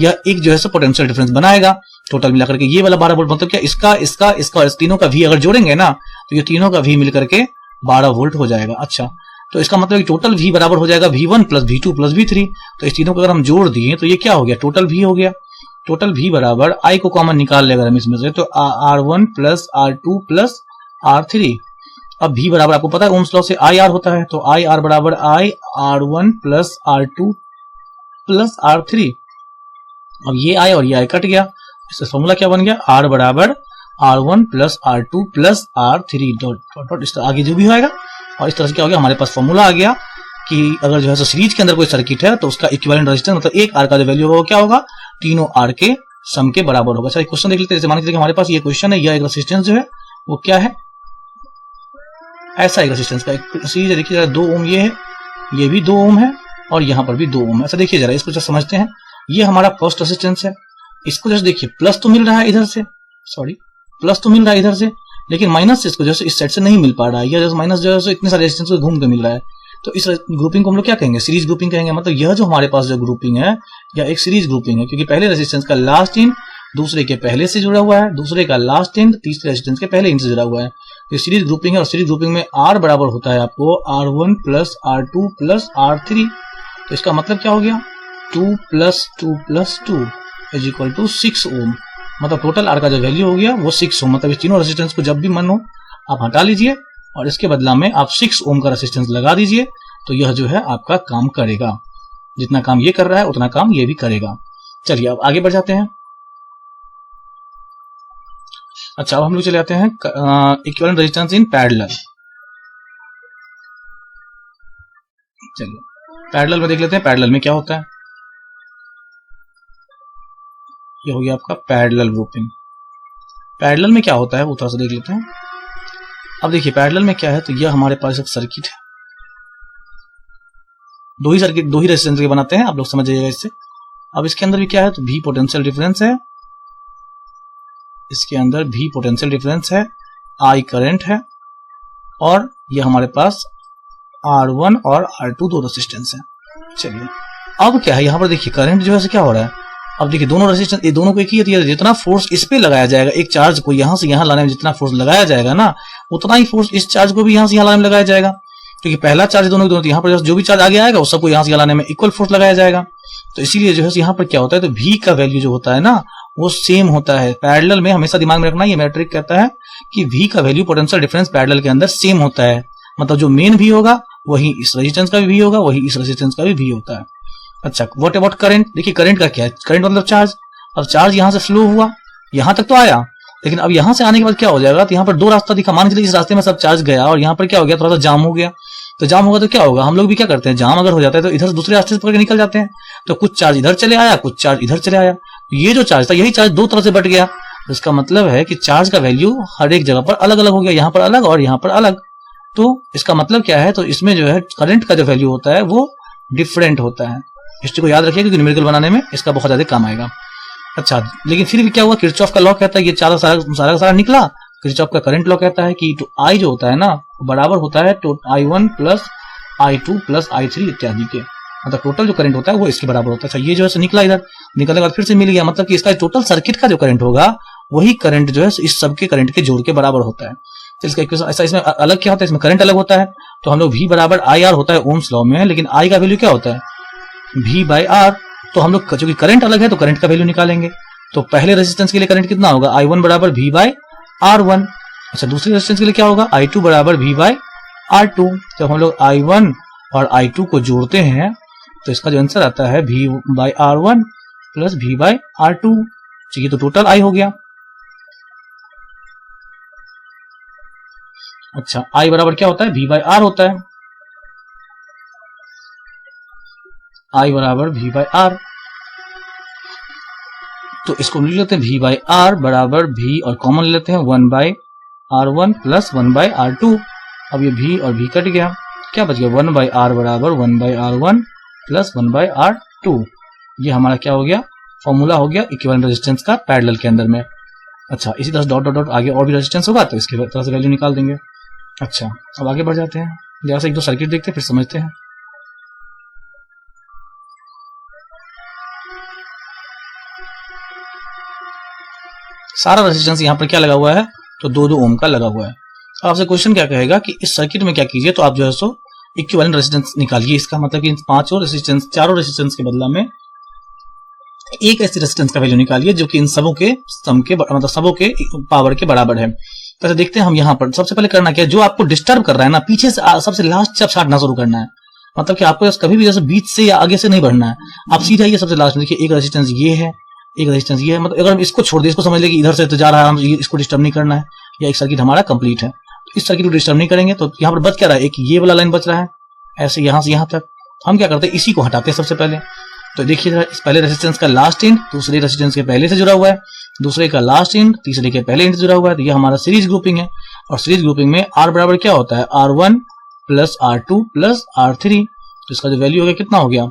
यह एक जो है सो पोटेंशियल डिफरेंस बनाएगा। टोटल मिला करके ये वाला 12 वोल्ट, मतलब क्या इसका और इस तीनों का V अगर जोड़ेंगे ना तो ये तीनों का V मिल करके 12 वोल्ट हो जाएगा। अच्छा, तो इसका मतलब कि टोटल V बराबर हो जाएगा V1 plus V2 plus V3। तो इस तीनों को अगर हम जोड़ दिए तो ये क्या हो गया, टोटल V हो गया। टोटल V बराबर I को कॉमन निकाल लेगा हम इसमें से, तो R1 plus R2 plus R3। अब V बराबर आपको पता है ओम्स लॉ से IR होता है, तो IR बराबर I R1 plus R2 plus R3। अब ये I और ये I कट गया, इसका फॉर्मूला क्या बन गया, R बराबर R1 plus R2 plus R3 dot इस तरह आगे जो भी होगा। और इस तरह से क्या हो गया, हमारे पास फॉर्मूला आ गया कि अगर जो है सो सीरीज के अंदर कोई सर्किट है तो उसका इक्विवेलेंट रेजिस्टेंस मतलब एक R का जो वैल्यू होगा वो क्या होगा, तीनों R के सम के बराबर होगा। अच्छा, क्वेश्चन देख लेते हैं। जैसे मान लीजिए हमारे पास ये क्वेश्चन है, यह एक रेजिस्टेंस जो है वो क्या है, ऐसा एक रेजिस्टेंस का एक सीरीज, देखिए 2 ओम ये है, ये भी 2 ओम है और यहाँ पर भी 2 ओम है। ऐसा देखिए जरा, इसको जरा समझते हैं। ये हमारा फर्स्ट रेजिस्टेंस है, इसको जैसे देखिए प्लस तो मिल रहा है इधर से, प्लस तो मिल रहा है इधर से, लेकिन माइनस इसको जैसे इस साइड से नहीं मिल पा रहा है, या जैसे माइनस जो है इतने सारे रेजिस्टेंस को घूम के मिल रहा है। तो इस ग्रुपिंग को हम लोग क्या कहेंगे, सीरीज ग्रुपिंग कहेंगे। मतलब यह जो हमारे पास जो ग्रुपिंग है या एक सीरीज ग्रुपिंग है, क्योंकि पहले रेजिस्टेंस का लास्ट इन दूसरे के पहले से जुड़ा हुआ है, दूसरे का लास्ट इन तीसरे रेजिस्टेंस के पहले इन से जुड़ा हुआ है। तो सीरीज ग्रुपिंग है, और सीरीज ग्रुपिंग में R बराबर होता है आपको R1 plus R2 plus R3। तो इसका मतलब क्या हो गया, 2 plus 2 plus 2 is equal to 6 ohm. मतलब टोटल R का जो वैल्यू हो गया वो 6 ओम। मतलब इस तीनों रेजिस्टेंस को जब भी मन हो आप हटा लीजिए और इसके बदला में आप 6 ओम का रेजिस्टेंस लगा दीजिए, तो यह जो है आपका काम करेगा। जितना काम ये कर रहा है उतना काम ये भी करेगा। चलिए अब आगे बढ़ जाते हैं। अच्छा, अब हम लोग चले जाते हैं इक्विवेलेंट रेजिस्टेंस इन पैरेलल। चलिए पैरेलल में देख लेते हैं, पैरेलल में क्या होता है। ये हो गया आपका पैरेलल ग्रुपिंग। पैरेलल में क्या होता है वो थोड़ा सा देख लेते हैं। अब देखिए पैरेलल में क्या है, तो यह हमारे पास एक सर्किट है, दो ही रेजिस्टेंस के बनाते हैं, आप लोग समझ जाइएगा इससे। अब इसके अंदर भी क्या है, तो V पोटेंशियल डिफरेंस है, इसके अंदर V पोटेंशियल डिफरेंस है, I करंट है, और यह हमारे पास R1 और R2 दो रेजिस्टेंस है। चलिए अब क्या है, यहाँ पर देखिए करंट जो है क्या हो रहा है। अब देखिए दोनों रेजिस्टेंस, ये दोनों को एक ही है, जितना फोर्स इस पे लगाया जाएगा, एक चार्ज को यहां से यहां लाने में जितना फोर्स लगाया जाएगा ना, उतना ही फोर्स इस चार्ज को भी यहां से यहां लाने में लगाया जाएगा। क्योंकि पहला चार्ज दोनों यहाँ पर जो भी चार्ज आगे आएगा उस सबको यहाँ से लाने में इक्वल फोर्स लगाया जाएगा। तो इसीलिए जो है यहाँ पर क्या होता है, तो V का वैल्यू जो होता है ना वो सेम होता है। पैरेलल में हमेशा दिमाग में रखना, ये मैट्रिक कहता है कि V का वैल्यू पोटेंशियल डिफरेंस पैरेलल के अंदर सेम होता है। मतलब जो मेन V होगा वही इस रेजिस्टेंस का भी V होगा, वही इस रेजिस्टेंस का भी V होता है। अच्छा, व्हाट अबाउट करंट। देखिए करंट का क्या है, करंट मतलब चार्ज। अब चार्ज यहाँ से फ्लो हुआ, यहाँ तक तो आया, लेकिन अब यहाँ से आने के बाद क्या हो जाएगा, तो यहाँ पर 2 रास्ता दिखा। मान लीजिए इस रास्ते में सब चार्ज गया और यहाँ पर क्या हो गया, थोड़ा सा जाम हो गया। तो जाम होगा तो क्या होगा, हम लोग भी क्या करते हैं, जाम अगर हो जाता है तो इधर से दूसरे रास्ते से पकड़ के निकल जाते हैं। तो कुछ चार्ज इधर चले आया, कुछ चार्ज इधर चले आया। ये जो चार्ज था यही चार्ज 2 तरह से बट गया। तो इसका मतलब है कि चार्ज का वैल्यू हर एक जगह पर अलग अलग हो गया, यहाँ पर अलग और यहाँ पर अलग। तो इसका मतलब क्या है, तो इसमें जो है करंट का जो वैल्यू होता है वो डिफरेंट होता है। हिस्ट्री को याद रखिए क्योंकि न्यूमेरिकल बनाने में इसका बहुत ज्यादा काम आएगा। अच्छा, लेकिन फिर भी क्या हुआ, किरचॉफ का लॉ कहता है, ये सारा निकला। किरचॉफ का करंट लॉ कहता है कि I जो होता है ना बराबर होता है I1 plus I2 plus I3 इत्यादि के। मतलब टोटल जो करंट होता है वो इसके बराबर होता है। अच्छा, ये जो है निकला, इधर निकलने के बाद फिर से मिल गया। मतलब कि इसका टोटल सर्किट का जो करंट होगा वही करंट जो है इस सबके करंट के जोड़ के बराबर होता है। तो इसका इक्वेशन ऐसा, इसमें अलग क्या होता है, इसमें करंट अलग होता है। तो हम लोग V बराबर IR होता है ओम्स लॉ में, लेकिन I का वैल्यू क्या होता है, V बाई R। तो हम लोग चूंकि करंट अलग है तो करंट का वैल्यू निकालेंगे। तो पहले रेजिस्टेंस के लिए करंट कितना होगा, I1 बराबर V बाई R1। अच्छा, दूसरे रेजिस्टेंस के लिए क्या होगा, I2 बराबर V बाई R2। जब हम लोग I1 और I2 को जोड़ते हैं तो इसका जो आंसर आता है V by R1 plus V by R2। ये तो टोटल I हो गया। अच्छा, I बराबर क्या होता है? V बाय R होता है। I बराबर V बाय R, तो इसको लिख लेते हैं V बाय R बराबर V और कॉमन ले लेते हैं 1 bye R1 plus 1 bye R2। अब ये V और V कट गया, क्या बच गया? 1 बाय R बराबर 1 bye R1 plus 1 bye R2। ये हमारा क्या हो गया? फॉर्मूला हो गया इक्विवेलेंट रेजिस्टेंस का पैरेलल के अंदर में। अच्छा, इसी तरह डॉट डॉट डॉट आगे और भी रेजिस्टेंस होगा तो इसके तरह से वैल्यू निकाल देंगे। अच्छा, अब आगे बढ़ जाते हैं, जरा से एक दो सर्किट देखते हैं फिर समझते हैं। सारा रेजिस्टेंस यहाँ पर क्या लगा हुआ है? तो 2-2 ओम का लगा हुआ है। अब आपसे क्वेश्चन क्या कहेगा कि इस सर्किट में क्या कीजिए, तो आप जो है सो इक्विवेलेंट रेजिस्टेंस निकालिए। इसका मतलब कि इन चारों रेजिस्टेंस के बदला में एक ऐसी रेजिस्टेंस का वैल्यू निकालिए जो कि इन सबों के सम के मतलब सबों के पावर के बराबर है। तो देखते हैं हम यहाँ पर सबसे पहले करना क्या है, जो आपको डिस्टर्ब कर रहा है ना, पीछे से सबसे लास्ट से आप छांटना शुरू करना है। मतलब कि आपको कभी भी जैसे बीच से या आगे से नहीं बढ़ना है, आप सीधा ये सबसे लास्ट में देखिए, एक रेजिस्टेंस ये है, एक रेजिस्टेंस ये है। मतलब अगर हम इसको छोड़ दें, इसको समझ लें कि इधर से तो जा रहा है, इसको डिस्टर्ब नहीं करना है, या एक सर्किट हमारा कंप्लीट है। तो इस सर्किट को डिस्टर्ब नहीं करेंगे, तो यहाँ पर बच क्या रहा है? एक ये वाला लाइन बच रहा है, ऐसे यहाँ से यहाँ तक। हम क्या करते हैं, इसी को हटाते हैं सबसे पहले। तो देखिए इस पहले रेजिस्टेंस का लास्ट एंड दूसरे रेजिस्टेंस के पहले से जुड़ा हुआ है, दूसरे का लास्ट एंड तीसरे के पहले एंड से जुड़ा हुआ है। तो ये हमारा सीरीज ग्रुपिंग है, और सीरीज ग्रुपिंग में R बराबर क्या होता है? R1 plus R2 plus R3। तो इसका जो वैल्यू हो गया कितना हो गया?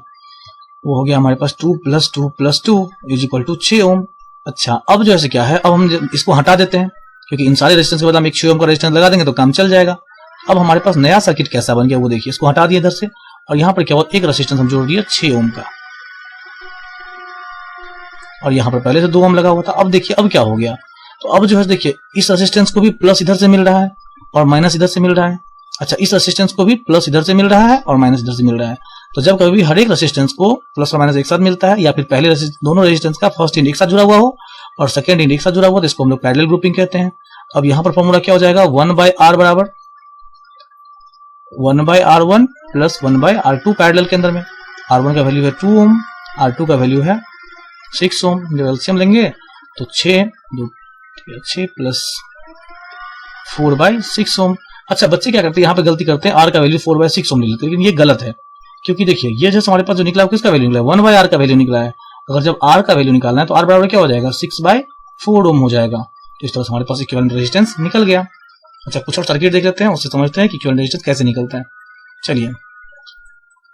वो हो गया हमारे पास 2 plus 2 plus 2 is equal to 6 ohm. अच्छा, अब जो है क्या है, अब हम इसको हटा देते हैं, क्योंकि इन सारे रेजिस्टेंस के बदले हम एक 6 ओम का रेजिस्टेंस लगा देंगे तो काम चल जाएगा। अब हमारे पास नया सर्किट कैसा बन गया वो देखिए, इसको हटा दिया इधर से, और यहाँ पर क्या हुआ? एक रेजिस्टेंस हम जोड़ दिया 6 ओम का, और यहाँ पर पहले से 2 ओम लगा हुआ था। अब देखिए अब क्या हो गया, तो अब जो है देखिए इस रेजिस्टेंस को भी प्लस इधर से मिल रहा है और माइनस इधर से मिल रहा है। अच्छा, इस रेजिस्टेंस को भी प्लस इधर से मिल रहा है और माइनस इधर से मिल रहा है। तो जब कभी भी हर एक रेजिस्टेंस को प्लस और माइनस एक साथ मिलता है, या फिर पहले दोनों रेजिस्टेंस का फर्स्ट एंड एक साथ जुड़ा हुआ हो और सेकंड एंड एक साथ जुड़ा हुआ, तो इसको हम लोग पैरेलल ग्रुपिंग कहते हैं। अब यहाँ पर फॉर्मूला क्या हो जाएगा? 1 बाय R बराबर 1 bye R1 plus 1 bye R2 parallel के अंदर में। R1 का वैल्यू है 2 ओम, R2 का वैल्यू है 6 ओम। जब एलसीएम लेंगे तो 6 प्लस 4 बाय 6 ओम। अच्छा, बच्चे क्या करते हैं, यहाँ पे गलती करते हैं, R का वैल्यू 4 बाय 6 ओम ले लेते हैं, लेकिन ये गलत है। क्योंकि देखिए ये जैसे हमारे पास जो निकला है किसका वैल्यू निकला है? 1 बाय R का वैल्यू निकला है। अगर जब R का वैल्यू निकालना है तो R बराबर क्या हो जाएगा? 6 बाय 4 ओम हो जाएगा। तो इस तरह से हमारे पास इक्विवेलेंट रेजिस्टेंस निकल गया। अच्छा, कुछ और सर्किट देख लेते हैं, उससे समझते हैं कि इक्विवेलेंट रेजिस्टेंस कैसे निकलता है। चलिए,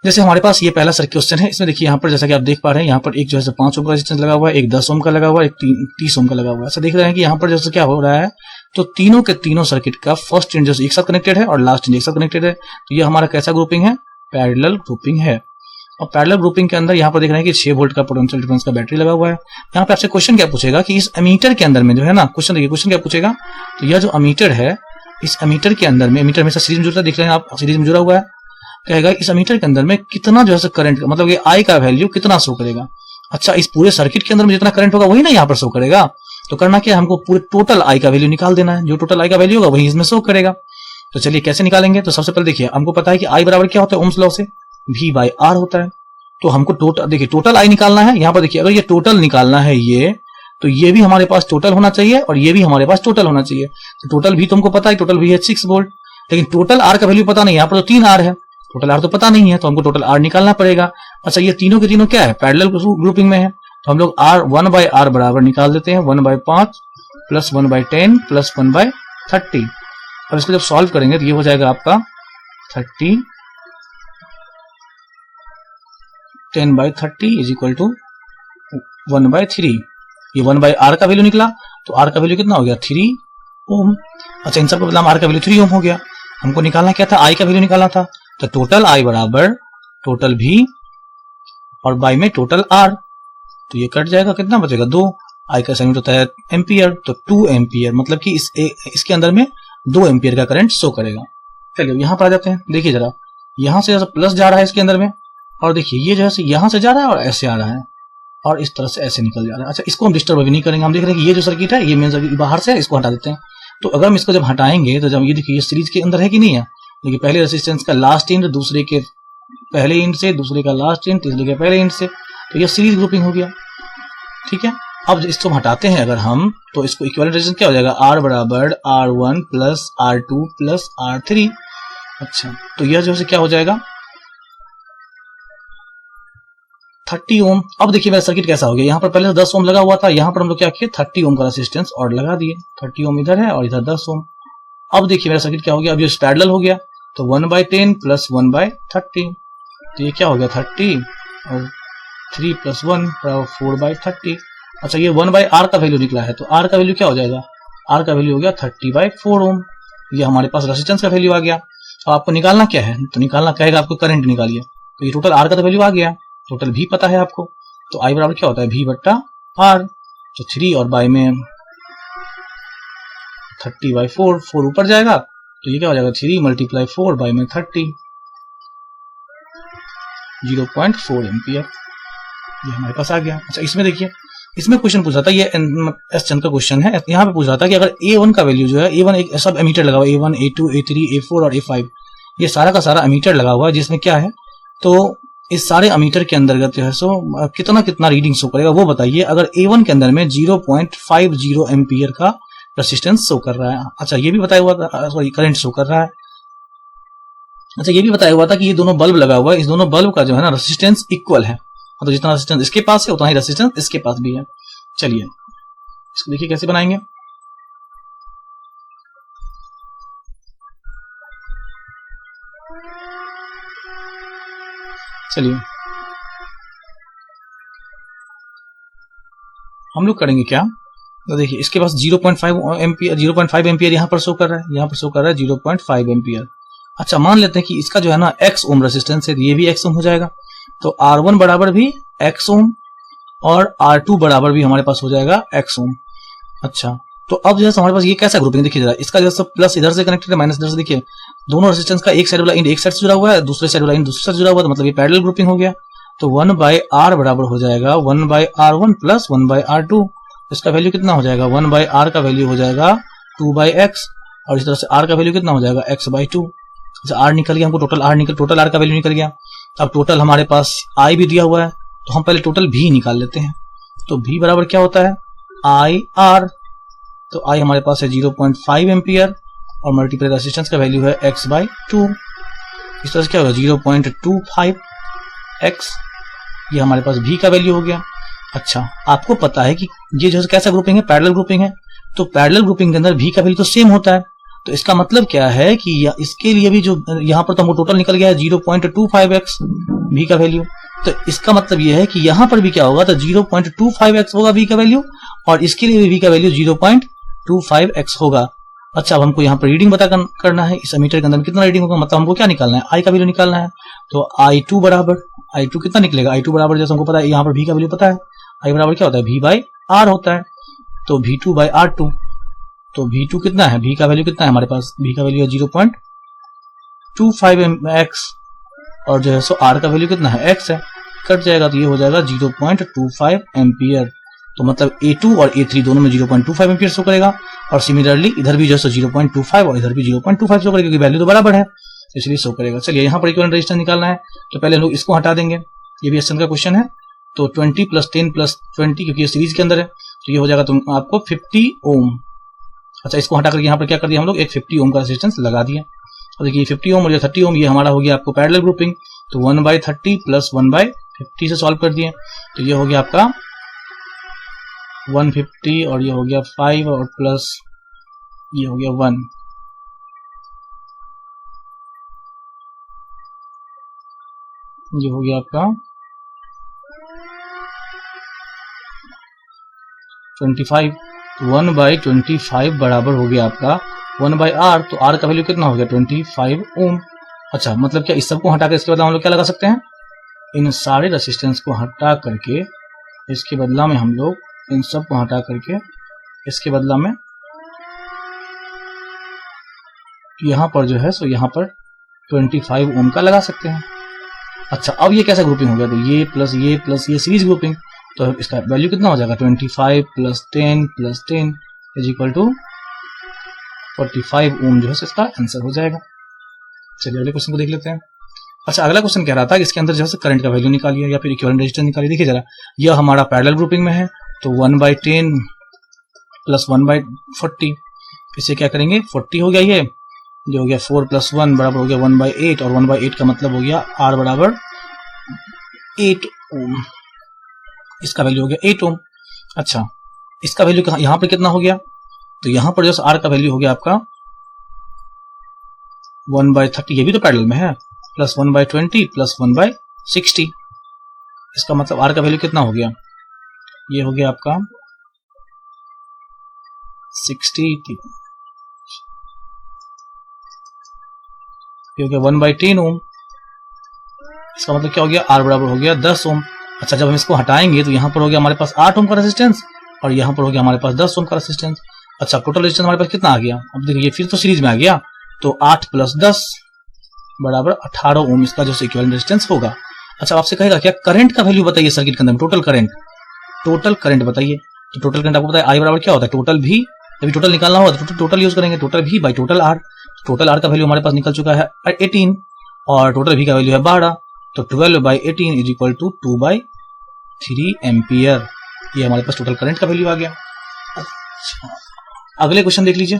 जैसे हमारे पास ये पहला सर्किट क्वेश्चन है, इसमें देखिए यहाँ पर जैसा कि आप देख पा रहे हैं, यहाँ पर एक जो है 5 ओम का रेजिस्टेंस लगा हुआ है, एक 10 ओम का लगा हुआ है, एक 30 ओम का लगा हुआ है। ऐसा देख रहे हैं कि यहाँ पर जैसे क्या हो रहा है, तो तीनों के तीनों सर्किट का फर्स्ट एंड जैसे एक साथ कनेक्टेड है और लास्ट एंड एक साथ कनेक्टेड है। तो ये हमारा कैसा ग्रुपिंग है? पैरेलल ग्रुपिंग है। और पैरेलल ग्रुपिंग के अंदर यहाँ पर देख रहे हैं कि 6 वोल्ट का पोटेंशियल डिफरेंस का बैटरी लगा हुआ है। यहाँ पे आपसे क्वेश्चन क्या पूछेगा कि इस एमीटर के अंदर में जो है ना, क्वेश्चन देखिए क्वेश्चन क्या पूछेगा, तो यह जो एमीटर है, इस एमीटर के अंदर में, एमीटर हमेशा सीरीज में जुड़ता है, देख रहे हैं आप सीरीज में जुड़ा हुआ है, कहेगा इस एमीटर के अंदर में कितना जो है करंट, मतलब ये I का वैल्यू कितना शो करेगा। अच्छा, इस पूरे सर्किट के अंदर में जितना करंट होगा वही ना यहाँ पर शो करेगा। तो करना क्या है, हमको पूरे टोटल I का वैल्यू निकाल देना है, जो टोटल I का वैल्यू होगा वही इसमें शो करेगा। तो चलिए कैसे निकालेंगे, तो सबसे पहले देखिए हमको पता है कि I बराबर क्या होता है ओम्स लॉ से, V बाय R होता है। तो हमको टोटल देखिए टोटल I निकालना है। यहाँ पर देखिए अगर ये टोटल निकालना है ये, तो ये भी हमारे पास टोटल होना चाहिए और ये भी हमारे पास टोटल होना चाहिए। तो टोटल भी तुमको पता है, टोटल भी है 6 वोल्ट, लेकिन टोटल R का वैल्यू पता नहीं, यहाँ पर तो 3 R है, टोटल R तो पता नहीं है, तो हमको टोटल R निकालना पड़ेगा। अच्छा, ये तीनों के तीनों क्या है? पैरेलल ग्रुपिंग में है, तो हम लोग R 1 बाय R बराबर निकाल देते हैं 1 by 5 plus 1 by 10 plus 1 by 30। अब इसको जब सॉल्व करेंगे तो ये हो जाएगा आपका 30 10 by 30 is equal to 1 by 3। ये 1 बाय R का वैल्यू निकला, तो R का वैल्यू कितना हो गया? 3 ओम। अच्छा, इन सब का बदला R का वैल्यू 3 ओम हो गया। हमको निकालना क्या था? I का वैल्यू निकालना था। तो टोटल I बराबर टोटल V और बाय में टोटल R, तो ये कट जाएगा, कितना बचेगा? 2। I का साइन होता है एम्पियर, तो 2 एम्पियर, मतलब कि इसके अंदर में 2 एम्पियर का करंट शो करेगा। चलिए यहाँ पर आ जाते हैं, देखिए जरा, यहाँ से प्लस जा रहा है इसके अंदर में, और देखिए ये जैसे यहाँ से जा रहा है और ऐसे आ रहा है और इस तरह से ऐसे निकल जा रहा है। अच्छा, इसको हम डिस्टर्ब भी नहीं करेंगे, हम देख रहे हैं कि ये जो सर्किट है ये मेन सर्किट बाहर से है, इसको हटा देते हैं। तो अगर हम इसको जब हटाएंगे तो जब ये देखिए ये सीरीज के अंदर है कि नहीं है, देखिए पहले रेजिस्टेंस का लास्ट एंड दूसरे के पहले एंड से, दूसरे का लास्ट एंड तीसरे के पहले एंड से, तो ये सीरीज ग्रुपिंग हो गया। ठीक है। अब इसको हटाते हैं अगर हम, तो इसको इक्विवेलेंट रेजिस्टेंस क्या हो जाएगा, R बराबर R1 plus R2 plus R3। अच्छा, तो यह जो है क्या हो जाएगा 30 ओम। अब देखिए मेरा सर्किट कैसा हो गया, यहाँ पर पहले 10 ओम लगा हुआ था, यहाँ पर हम लोग क्या किए 30 ओम का रेजिस्टेंस और लगा दिए। 30 ओम इधर है और इधर 10 ओम। अब देखिए मेरा सर्किट क्या हो गया, अब ये पैरेलल हो गया, तो 1/10 प्लस 1/30, तो ये क्या हो गया 30 और 3 प्लस 1 4/30। अच्छा, ये 1/R का वैल्यू निकला है, तो R का वैल्यू क्या हो जाएगा, R का वैल्यू हो गया 30/4 ओम। ये हमारे पास रेजिस्टेंस का वैल्यू आ गया। तो आपको निकालना क्या है, तो निकालना कहेगा आपको करंट निकालिए, तो ये टोटल R का तो वैल्यू आ गया, टोटल भी पता है आपको, तो I बराबर क्या होता है V/R। तो 3 और बाय में 30/4, 4 ऊपर जाएगा, तो ये क्या हो जाएगा 3 × 4 बाय में 30, 0.4 एम्पियर, ये हमारे पास आ गया। अच्छा, इसमें देखिए, इसमें क्वेश्चन पूछ रहा था, ये एस चंद का क्वेश्चन है, यहाँ पे पूछ रहा था कि अगर A1 का वैल्यू जो है, A1 एक सब एमीटर लगा हुआ है, A1 A2 A3 A4 और A5, ये सारा का सारा एमीटर लगा हुआ है, जिसमें क्या है, तो इस सारे अमीटर के अंतर्गत जो है सो कितना कितना रीडिंग शो करेगा वो बताइए। अगर A1 के अंदर में 0.50 एम्पियर का रेजिस्टेंस शो कर रहा है। अच्छा, ये भी बताया हुआ था, सॉरी करंट शो कर रहा है। अच्छा, ये भी बताया हुआ था कि ये दोनों बल्ब लगा हुआ है, इस दोनों बल्ब का जो है ना रेजिस्टेंस इक्वल है, तो जितना रेजिस्टेंस इसके पास है उतना ही रेजिस्टेंस इसके पास भी है। चलिए इसको देखिए कैसे बनाएंगे। चलिए हम लोग करेंगे क्या, तो देखिए इसके पास 0.5 एम्पियर यहाँ पर शो कर रहा है, यहाँ पर शो कर रहा है 0.5 एम्पियर। अच्छा, मान लेते हैं कि इसका जो है ना x ओम रेजिस्टेंस है, ये भी x ओम हो जाएगा, तो R1 बराबर भी x ओम और R2 बराबर भी हमारे पास हो जाएगा x ओम। अच्छा, तो अब जैसे हमारे पास ये कैसा ग्रुपिंग देखिए जरा, इसका जैसे प्लस इधर से कनेक्टेड है, माइनस इधर से, देखिए दोनों रेजिस्टेंस का एक साइड वाला एंड एक साइड से जुड़ा हुआ है, दूसरे साइड वाला एंड दूसरे साइड से जुड़ा हुआ है, तो मतलब ये पैरेलल ग्रुपिंग हो गया। तो 1/R बराबर हो जाएगा 1/R1 प्लस 1/R2। इसका वैल्यू कितना हो जाएगा, 1/R का वैल्यू हो जाएगा 2/x, और इस तरह से R का वैल्यू कितना हो जाएगा x/2। R निकल गया, हमको टोटल R का वैल्यू निकल गया। अब टोटल हमारे पास I भी दिया हुआ है, तो हम पहले टोटल V निकाल लेते हैं। तो V बराबर क्या होता है IR, तो I हमारे पास है 0.5 एम्पियर और मल्टीप्लाई रेजिस्टेंस का वैल्यू है x/2। इस तरह से क्या होगा 0.25x, ये हमारे पास V का वैल्यू हो गया। अच्छा, आपको पता है कि ये जो कैसा ग्रुपिंग है, पैरेलल ग्रुपिंग है, तो पैरेलल ग्रुपिंग के अंदर V का वैल्यू तो सेम होता है, तो इसका मतलब क्या है कि इसके लिए भी जो यहाँ पर तो हमको टोटल निकल गया है 0.25x V का वैल्यू, तो इसका मतलब ये है कि यहाँ पर भी क्या होगा, तो 0.25x होगा V का वैल्यू, और इसके लिए भी V का वैल्यू 0.25x होगा। अच्छा, अब हमको यहाँ पर रीडिंग पता करना है, इस एमीटर के अंदर कितना रीडिंग होगा, मतलब हमको क्या निकालना है, I का वैल्यू निकालना है। तो I2 बराबर, I2 कितना निकलेगा, I2 बराबर जैसे हमको पता है, यहाँ पर V का वैल्यू पता है, I बराबर क्या होता है V/R होता है, तो V2/R2। तो V2 कितना है, V का वैल्यू कितना है हमारे पास, V का वैल्यू है 0.25x, और जो है सो R का वैल्यू कितना है x है, कट जाएगा, तो ये हो जाएगा 0.25 एम्पियर। तो मतलब A2 और A3 दोनों में 0.25 एम्पियर शो करेगा, और सिमिलरली इधर भी जो है 0.25 और इधर भी 0.25 शो करेगा, क्योंकि वैल्यू तो बराबर है, इसलिए शो करेगा। चलिए यहाँ पर इक्विवेलेंट रेजिस्टेंस निकालना है, तो पहले लोग इसको हटा देंगे, ये भी एसएन का क्वेश्चन है। तो 20 + 10 + 20, क्योंकि ये सीरीज के अंदर है, तो ये हो जाएगा तुम आपको 50 ओम। अच्छा, इसको हटा करके यहाँ पर क्या कर दिया हम लोग, एक 50 ओम का रेजिस्टेंस लगा दिया। और देखिए 50 ओम और ये 30 ओम, ये हमारा हो गया आपको पैरेलल ग्रुपिंग, तो 1/30 प्लस 1/50 से सॉल्व कर दिए, तो ये हो गया आपका 150, और ये हो गया 5 और प्लस ये हो गया 1, ये हो गया आपका 25। 1/25 बराबर हो गया आपका 1/R, तो R का वैल्यू कितना हो गया 25 ओम। अच्छा, मतलब क्या इस सब को हटा कर इसके बदला हम लोग क्या लगा सकते हैं, इन सारे रेजिस्टेंस को हटा करके इसके बदला में हम लोग इन सब को हटा करके इसके बदला में यहाँ पर जो है सो यहाँ पर 25 ओम का लगा सकते हैं। अच्छा, अब ये कैसा ग्रुपिंग हो गया, तो ये प्लस ये सीरीज ग्रुपिंग, तो इसका वैल्यू कितना हो जाएगा 25 + 10 + 10 = 45 ओम, जो है इसका आंसर हो जाएगा। चलिए अगले क्वेश्चन को देख लेते हैं। अच्छा, अगला क्वेश्चन कह रहा था कि इसके अंदर जो है करंट का वैल्यू निकालिए या फिर इक्विवेलेंट रेजिस्टेंस निकालिए। देखिए जरा, यह हमारा पैरेलल ग्रुपिंग में है तो 1/10 प्लस 1/40, इसे क्या करेंगे 40 हो गया, ये हो गया 4 + 1 बराबर हो गया 1/8, और 1/8 का मतलब हो गया R बराबर 8 ओम, इसका वैल्यू हो गया 8 ओम। अच्छा, इसका वैल्यू यहाँ पर कितना हो गया, तो यहाँ पर जो R का वैल्यू हो गया आपका 1/30, ये भी तो पैरेलल में है, प्लस 1/20 प्लस 1/60, इसका मतलब R का वैल्यू कितना हो गया, ये हो गया आपका 60, ये हो गया 1/10 ओम, इसका मतलब क्या हो गया, R बराबर हो गया 10 ओम। अच्छा, जब हम इसको हटाएंगे तो यहाँ पर हो गया हमारे पास 8 ओम का रेजिस्टेंस, और यहाँ पर हो गया हमारे पास 10 ओम का रेजिस्टेंस। अच्छा, टोटल रेजिस्टेंस हमारे पास कितना आ गया, अब देखिए फिर तो सीरीज में आ गया, तो 8 + 10 बराबर 18 ओम इसका जो इक्विवेलेंट रेजिस्टेंस होगा। अच्छा, आपसे कहेगा क्या करंट का वैल्यू बताइए सर्किट के अंदर में, टोटल करंट बताइए। तो टोटल करंट आपको पता है आई बराबर क्या होता है, टोटल भी, जब टोटल निकालना होगा तो टोटल यूज करेंगे, टोटल भी by total R. Total R का वैल्यू हमारे पास निकल चुका है 18, और टोटल भी का वैल्यू है 12, तो 12/18 इज इक्वल टू 2/3 एम्पियर, ये हमारे पास टोटल करंट का वैल्यू आ गया। अच्छा, अगले क्वेश्चन देख लीजिए,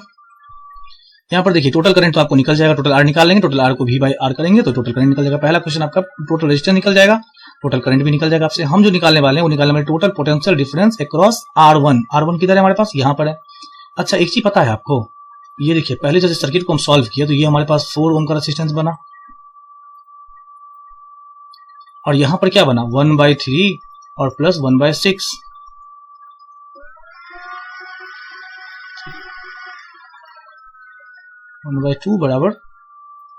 यहाँ पर देखिए टोटल करंट तो आपको निकल जाएगा, टोटल आर निकाल लेंगे, टोटल आर को V/R करेंगे तो टोटल करंट निकल जाएगा। पहला क्वेश्चन आपका टोटल रेजिस्टेंस निकल जाएगा, टोटल करंट भी निकल जाएगा आपसे। हम जो निकालने वाले हैं वो निकालने वाले total potential difference across R1 किधर है हमारे पास, यहाँ पर है। अच्छा, एक चीज पता है आपको, ये देखिए पहले जैसे सर्किट को हम सॉल्व किया तो ये हमारे पास 4 ओम का रेजिस्टेंस बना, और यहाँ पर क्या बना 1/3 और प्लस 1/6, 1/2 बराबर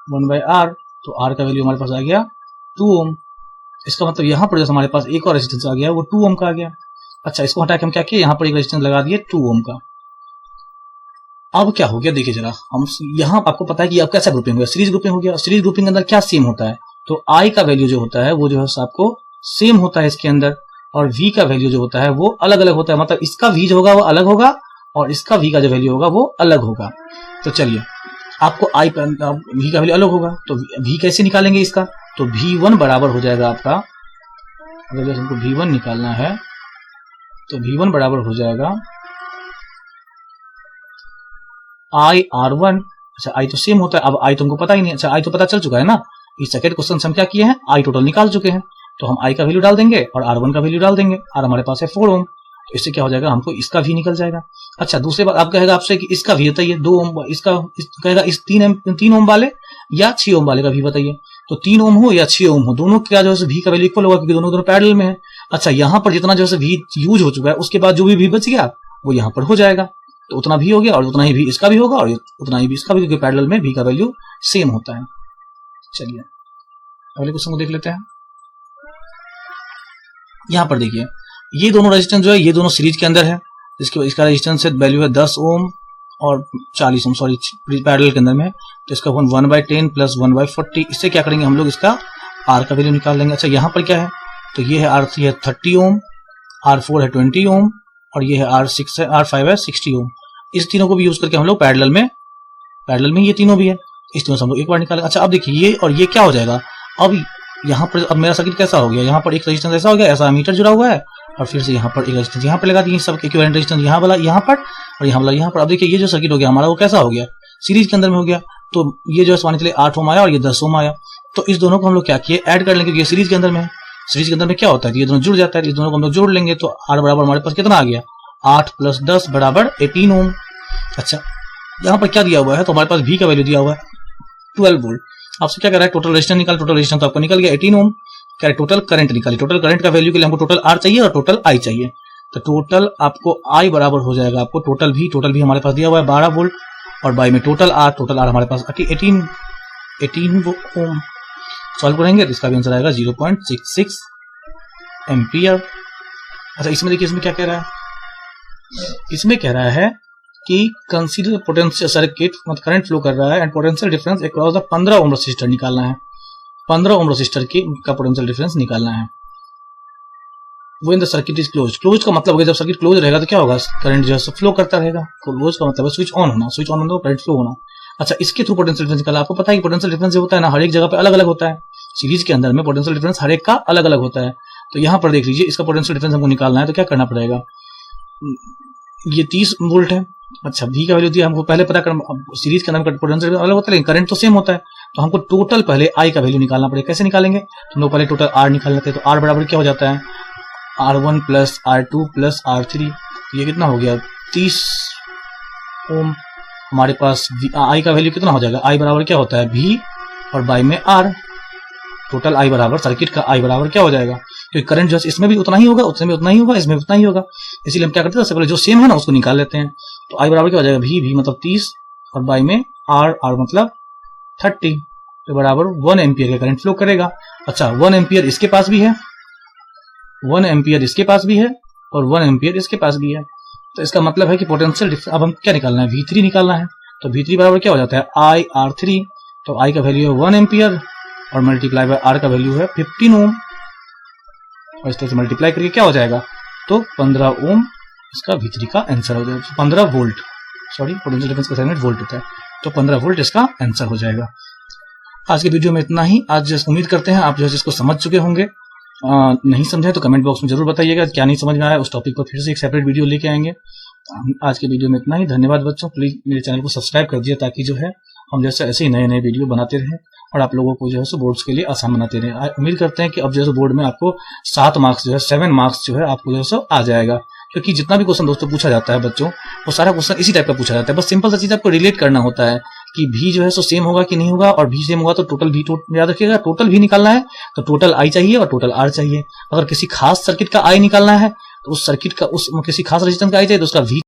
1/R, तो R का वैल्यू हमारे पास आ गया 2 ओम। इसका मतलब यहाँ पर जैसे हमारे पास एक और रेजिस्टेंस आ गया वो 2 ओम का आ गया। अच्छा, इसको हटा के हम क्या किए, यहाँ पर एक रेजिस्टेंस लगा दिए 2 ओम का। अब क्या हो गया देखिए जरा, हम यहाँ आपको पता है कि अब कैसा ग्रुपिंग हो गया, सीरीज ग्रुपिंग हो गया। सीरीज ग्रुपिंग के अंदर क्या सेम होता है, तो I का वैल्यू जो होता है वो जो है आपको सेम होता है इसके अंदर, और V का वैल्यू जो होता है वो अलग अलग होता है, मतलब इसका V जो होगा वो अलग होगा और इसका V का जो वैल्यू होगा वो अलग होगा। तो चलिए, आपको I पर V का वैल्यू अलग होगा तो V कैसे निकालेंगे इसका, तो V1 बराबर हो जाएगा आपका, अगर हमको V1 निकालना है तो V1 बराबर हो जाएगा IR1। अच्छा, I तो सेम होता है, अब I तुमको पता ही नहीं। अच्छा, I तो पता चल चुका है ना, इस सेकंड क्वेश्चन से हम क्या किए हैं, I टोटल निकाल चुके हैं, तो हम I का वैल्यू डाल देंगे और R1 का वैल्यू डाल देंगे। R हमारे पास है 4 ओम, तो इससे क्या हो जाएगा, हमको इसका भी निकल जाएगा। अच्छा, दूसरी बात आप कहेगा आपसे कि इसका भी बताइए 2 ओम, इसका कहेगा इस 3 ओम वाले या 6 ओम वाले का भी बताइए, तो 3 ओम हो या 6 ओम हो, दोनों क्या जो है V का वैल्यू इक्वल होगा क्योंकि दोनों पैरेलल में है। अच्छा, यहाँ पर जितना जो है V यूज हो चुका है उसके बाद जो भी V बच गया वो यहाँ पर हो जाएगा, तो उतना भी हो गया और उतना ही भी इसका भी होगा और उतना ही भी इसका भी, क्योंकि पैरेलल में V का वैल्यू सेम होता है। चलिए अगले क्वेश्चन को देख लेते हैं। यहाँ पर देखिए ये दोनों रेजिस्टेंस जो है ये दोनों सीरीज के अंदर है, इसका रेजिस्टेंस वैल्यू है 10 ओम और 40 ओम, सॉरी पैरेलल के अंदर में, तो इसका 1/10 प्लस 1/40, इससे क्या करेंगे हम लोग इसका R का वैल्यू निकाल लेंगे। अच्छा, यहाँ पर क्या है, तो ये है R3 है 30 ओम, R4 है 20 ओम और ये है R5 है 60 ओम। इस तीनों को भी यूज करके हम लोग पैरेलल में ये तीनों भी है, इस तीनों से हम लोग एक बार निकालेंगे। अच्छा, अब देखिए ये और ये क्या हो जाएगा, अब यहाँ पर अब मेरा सर्किट कैसा हो गया, यहाँ पर एक रेजिस्टेंस ऐसा हो गया, ऐसा मीटर जुड़ा हुआ है और फिर से यहाँ पर एक रेजिस्टेंस यहाँ पर लगा दिए, सब इक्विवेलेंट रेजिस्टेंस यहाँ वाला यहाँ पर और यहाँ वाला यहाँ पर। अब देखिए ये जो सर्किट हो गया हमारा वो कैसा हो गया, सीरीज के अंदर में हो गया, तो ये जो मान चलिए 8 ओम आया और ये 10 ओम आया, तो इस दोनों को हम लोग क्या किए ऐड कर लेंगे क्योंकि ये सीरीज के अंदर में है। सीरीज के अंदर में क्या होता है, ये दोनों जुड़ जाता है, इस दोनों को हम लोग जोड़ लेंगे तो R बराबर हमारे पास कितना आ गया 8 + 10 बराबर 18 ओम। अच्छा, यहाँ पर क्या दिया हुआ है, तो हमारे पास V का वैल्यू दिया हुआ है 12 वोल्ट। आपसे क्या कह रहा है टोटल रेजिस्टेंस निकाल, टोटल रेजिस्टेंस तो आपको निकल गया 18 ओम। क्या टोटल करंट निकाली, टोटल करंट का वैल्यू के लिए हमको टोटल R चाहिए और टोटल I चाहिए, तो टोटल आपको I बराबर हो जाएगा आपको टोटल भी हमारे पास दिया हुआ है 12 वोल्ट और बाई में टोटल R हमारे पास 18 ओम। सॉल्व करेंगे तो इसका भी आंसर आएगा 0.66 एम्पियर। अच्छा, इसमें देखिए इसमें क्या कह रहा है, इसमें कह रहा है कि कंसीडर पोटेंशियल सर्किट मतलब करंट फ्लो कर रहा है and potential difference across the 15 ohm resistor निकालना है, 15 ओम रेजिस्टर का पोटेंशियल डिफरेंस निकालना है। वो in the circuit is close, close का मतलब होगा जब सर्किट क्लोज रहेगा तो क्या होगा, करंट जो है फ्लो करता रहेगा। क्लोज का मतलब है स्विच ऑन होना, स्विच ऑन होना तो करंट फ्लो होना। अच्छा, इसके थ्रू पोटेंशियल डिफरेंस निकाला। आपको पता है कि पोटेंशियल डिफरेंस जो होता है ना हर एक जगह पे अलग अलग होता है, सीरीज के अंदर में पोटेंशियल डिफरेंस हर एक का अलग अलग होता है। तो यहाँ पर देख लीजिए इसका पोटेंशियल डिफरेंस हमको निकालना है तो क्या करना पड़ेगा, ये 30 वोल्ट है। अच्छा, V का वैल्यू दिया हमको, पहले पता कर, सीरीज के अंदर पोटेंशियल अलग होता है लेकिन करंट तो सेम होता है, तो हमको टोटल पहले I का वैल्यू निकालना पड़ेगा। कैसे निकालेंगे? तो लोग पहले टोटल R निकाल लेते हैं। तो R बराबर क्या हो जाता है? R1 plus R2 plus R3, ये कितना हो गया? 30 ओम। हमारे पास I का वैल्यू कितना हो जाएगा? I बराबर क्या होता है? V और बाई में R। टोटल I बराबर, सर्किट का I बराबर क्या हो जाएगा? क्योंकि करंट जो है इसमें भी उतना ही होगा, उसमें भी उतना ही होगा, इसमें भी उतना ही होगा, इसीलिए हम क्या करते हैं, सबसे पहले जो सेम है ना उसको निकाल लेते हैं। तो I बराबर क्या हो जाएगा? V मतलब 30 और बाई में R मतलब 30, तो बराबर 1 एम्पियर का करंट फ्लो करेगा। अच्छा, 1 एम्पियर इसके पास भी है, 1 एम्पियर इसके पास भी है और 1 एम्पियर इसके पास भी है। तो इसका मतलब है कि पोटेंशियल डिफरेंस अब हम क्या निकालना है? V3 निकालना है। तो V3 बराबर क्या हो जाता है? I R3। तो I का वैल्यू है 1 एम्पियर और मल्टीप्लाई बाय R का वैल्यू है 15 ओम, और इस तरह से मल्टीप्लाई करके क्या हो जाएगा? तो 15 ओम इसका V3 का आंसर हो जाएगा। 15 वोल्ट, सॉरी पोटेंशियल डिफरेंस का सेगमेंट वोल्ट होता है, तो 15 वोल्ट इसका आंसर हो जाएगा। आज के वीडियो में इतना ही। आज उम्मीद करते हैं आप जो है इसको समझ चुके होंगे। नहीं समझे तो कमेंट बॉक्स में जरूर बताइएगा क्या नहीं समझ में आया, उस टॉपिक पर फिर से एक सेपरेट वीडियो लेके आएंगे। आज के वीडियो में इतना ही। धन्यवाद बच्चों, प्लीज मेरे चैनल को सब्सक्राइब कर दिए ताकि जो है हम जैसे ऐसे ही नए नए वीडियो बनाते रहें और आप लोगों को जो है सो बोर्ड्स के लिए आसान बनाते रहें। उम्मीद करते हैं कि अब जो है बोर्ड में आपको 7 मार्क्स जो है 7 मार्क्स जो है आपको जो है सो आ जाएगा, क्योंकि जितना भी क्वेश्चन दोस्तों पूछा जाता है बच्चों, वो सारा क्वेश्चन इसी टाइप का पूछा जाता है। बस सिंपल सा चीज आपको रिलेट करना होता है कि V जो है सो सेम होगा कि नहीं होगा, और V सेम होगा तो टोटल V याद रखिएगा, टोटल V निकालना है तो टोटल I चाहिए और टोटल R चाहिए। अगर किसी खास सर्किट का I निकालना है तो उस सर्किट का, उस किसी खास रेजिस्टेंस का I चाहिए तो उसका V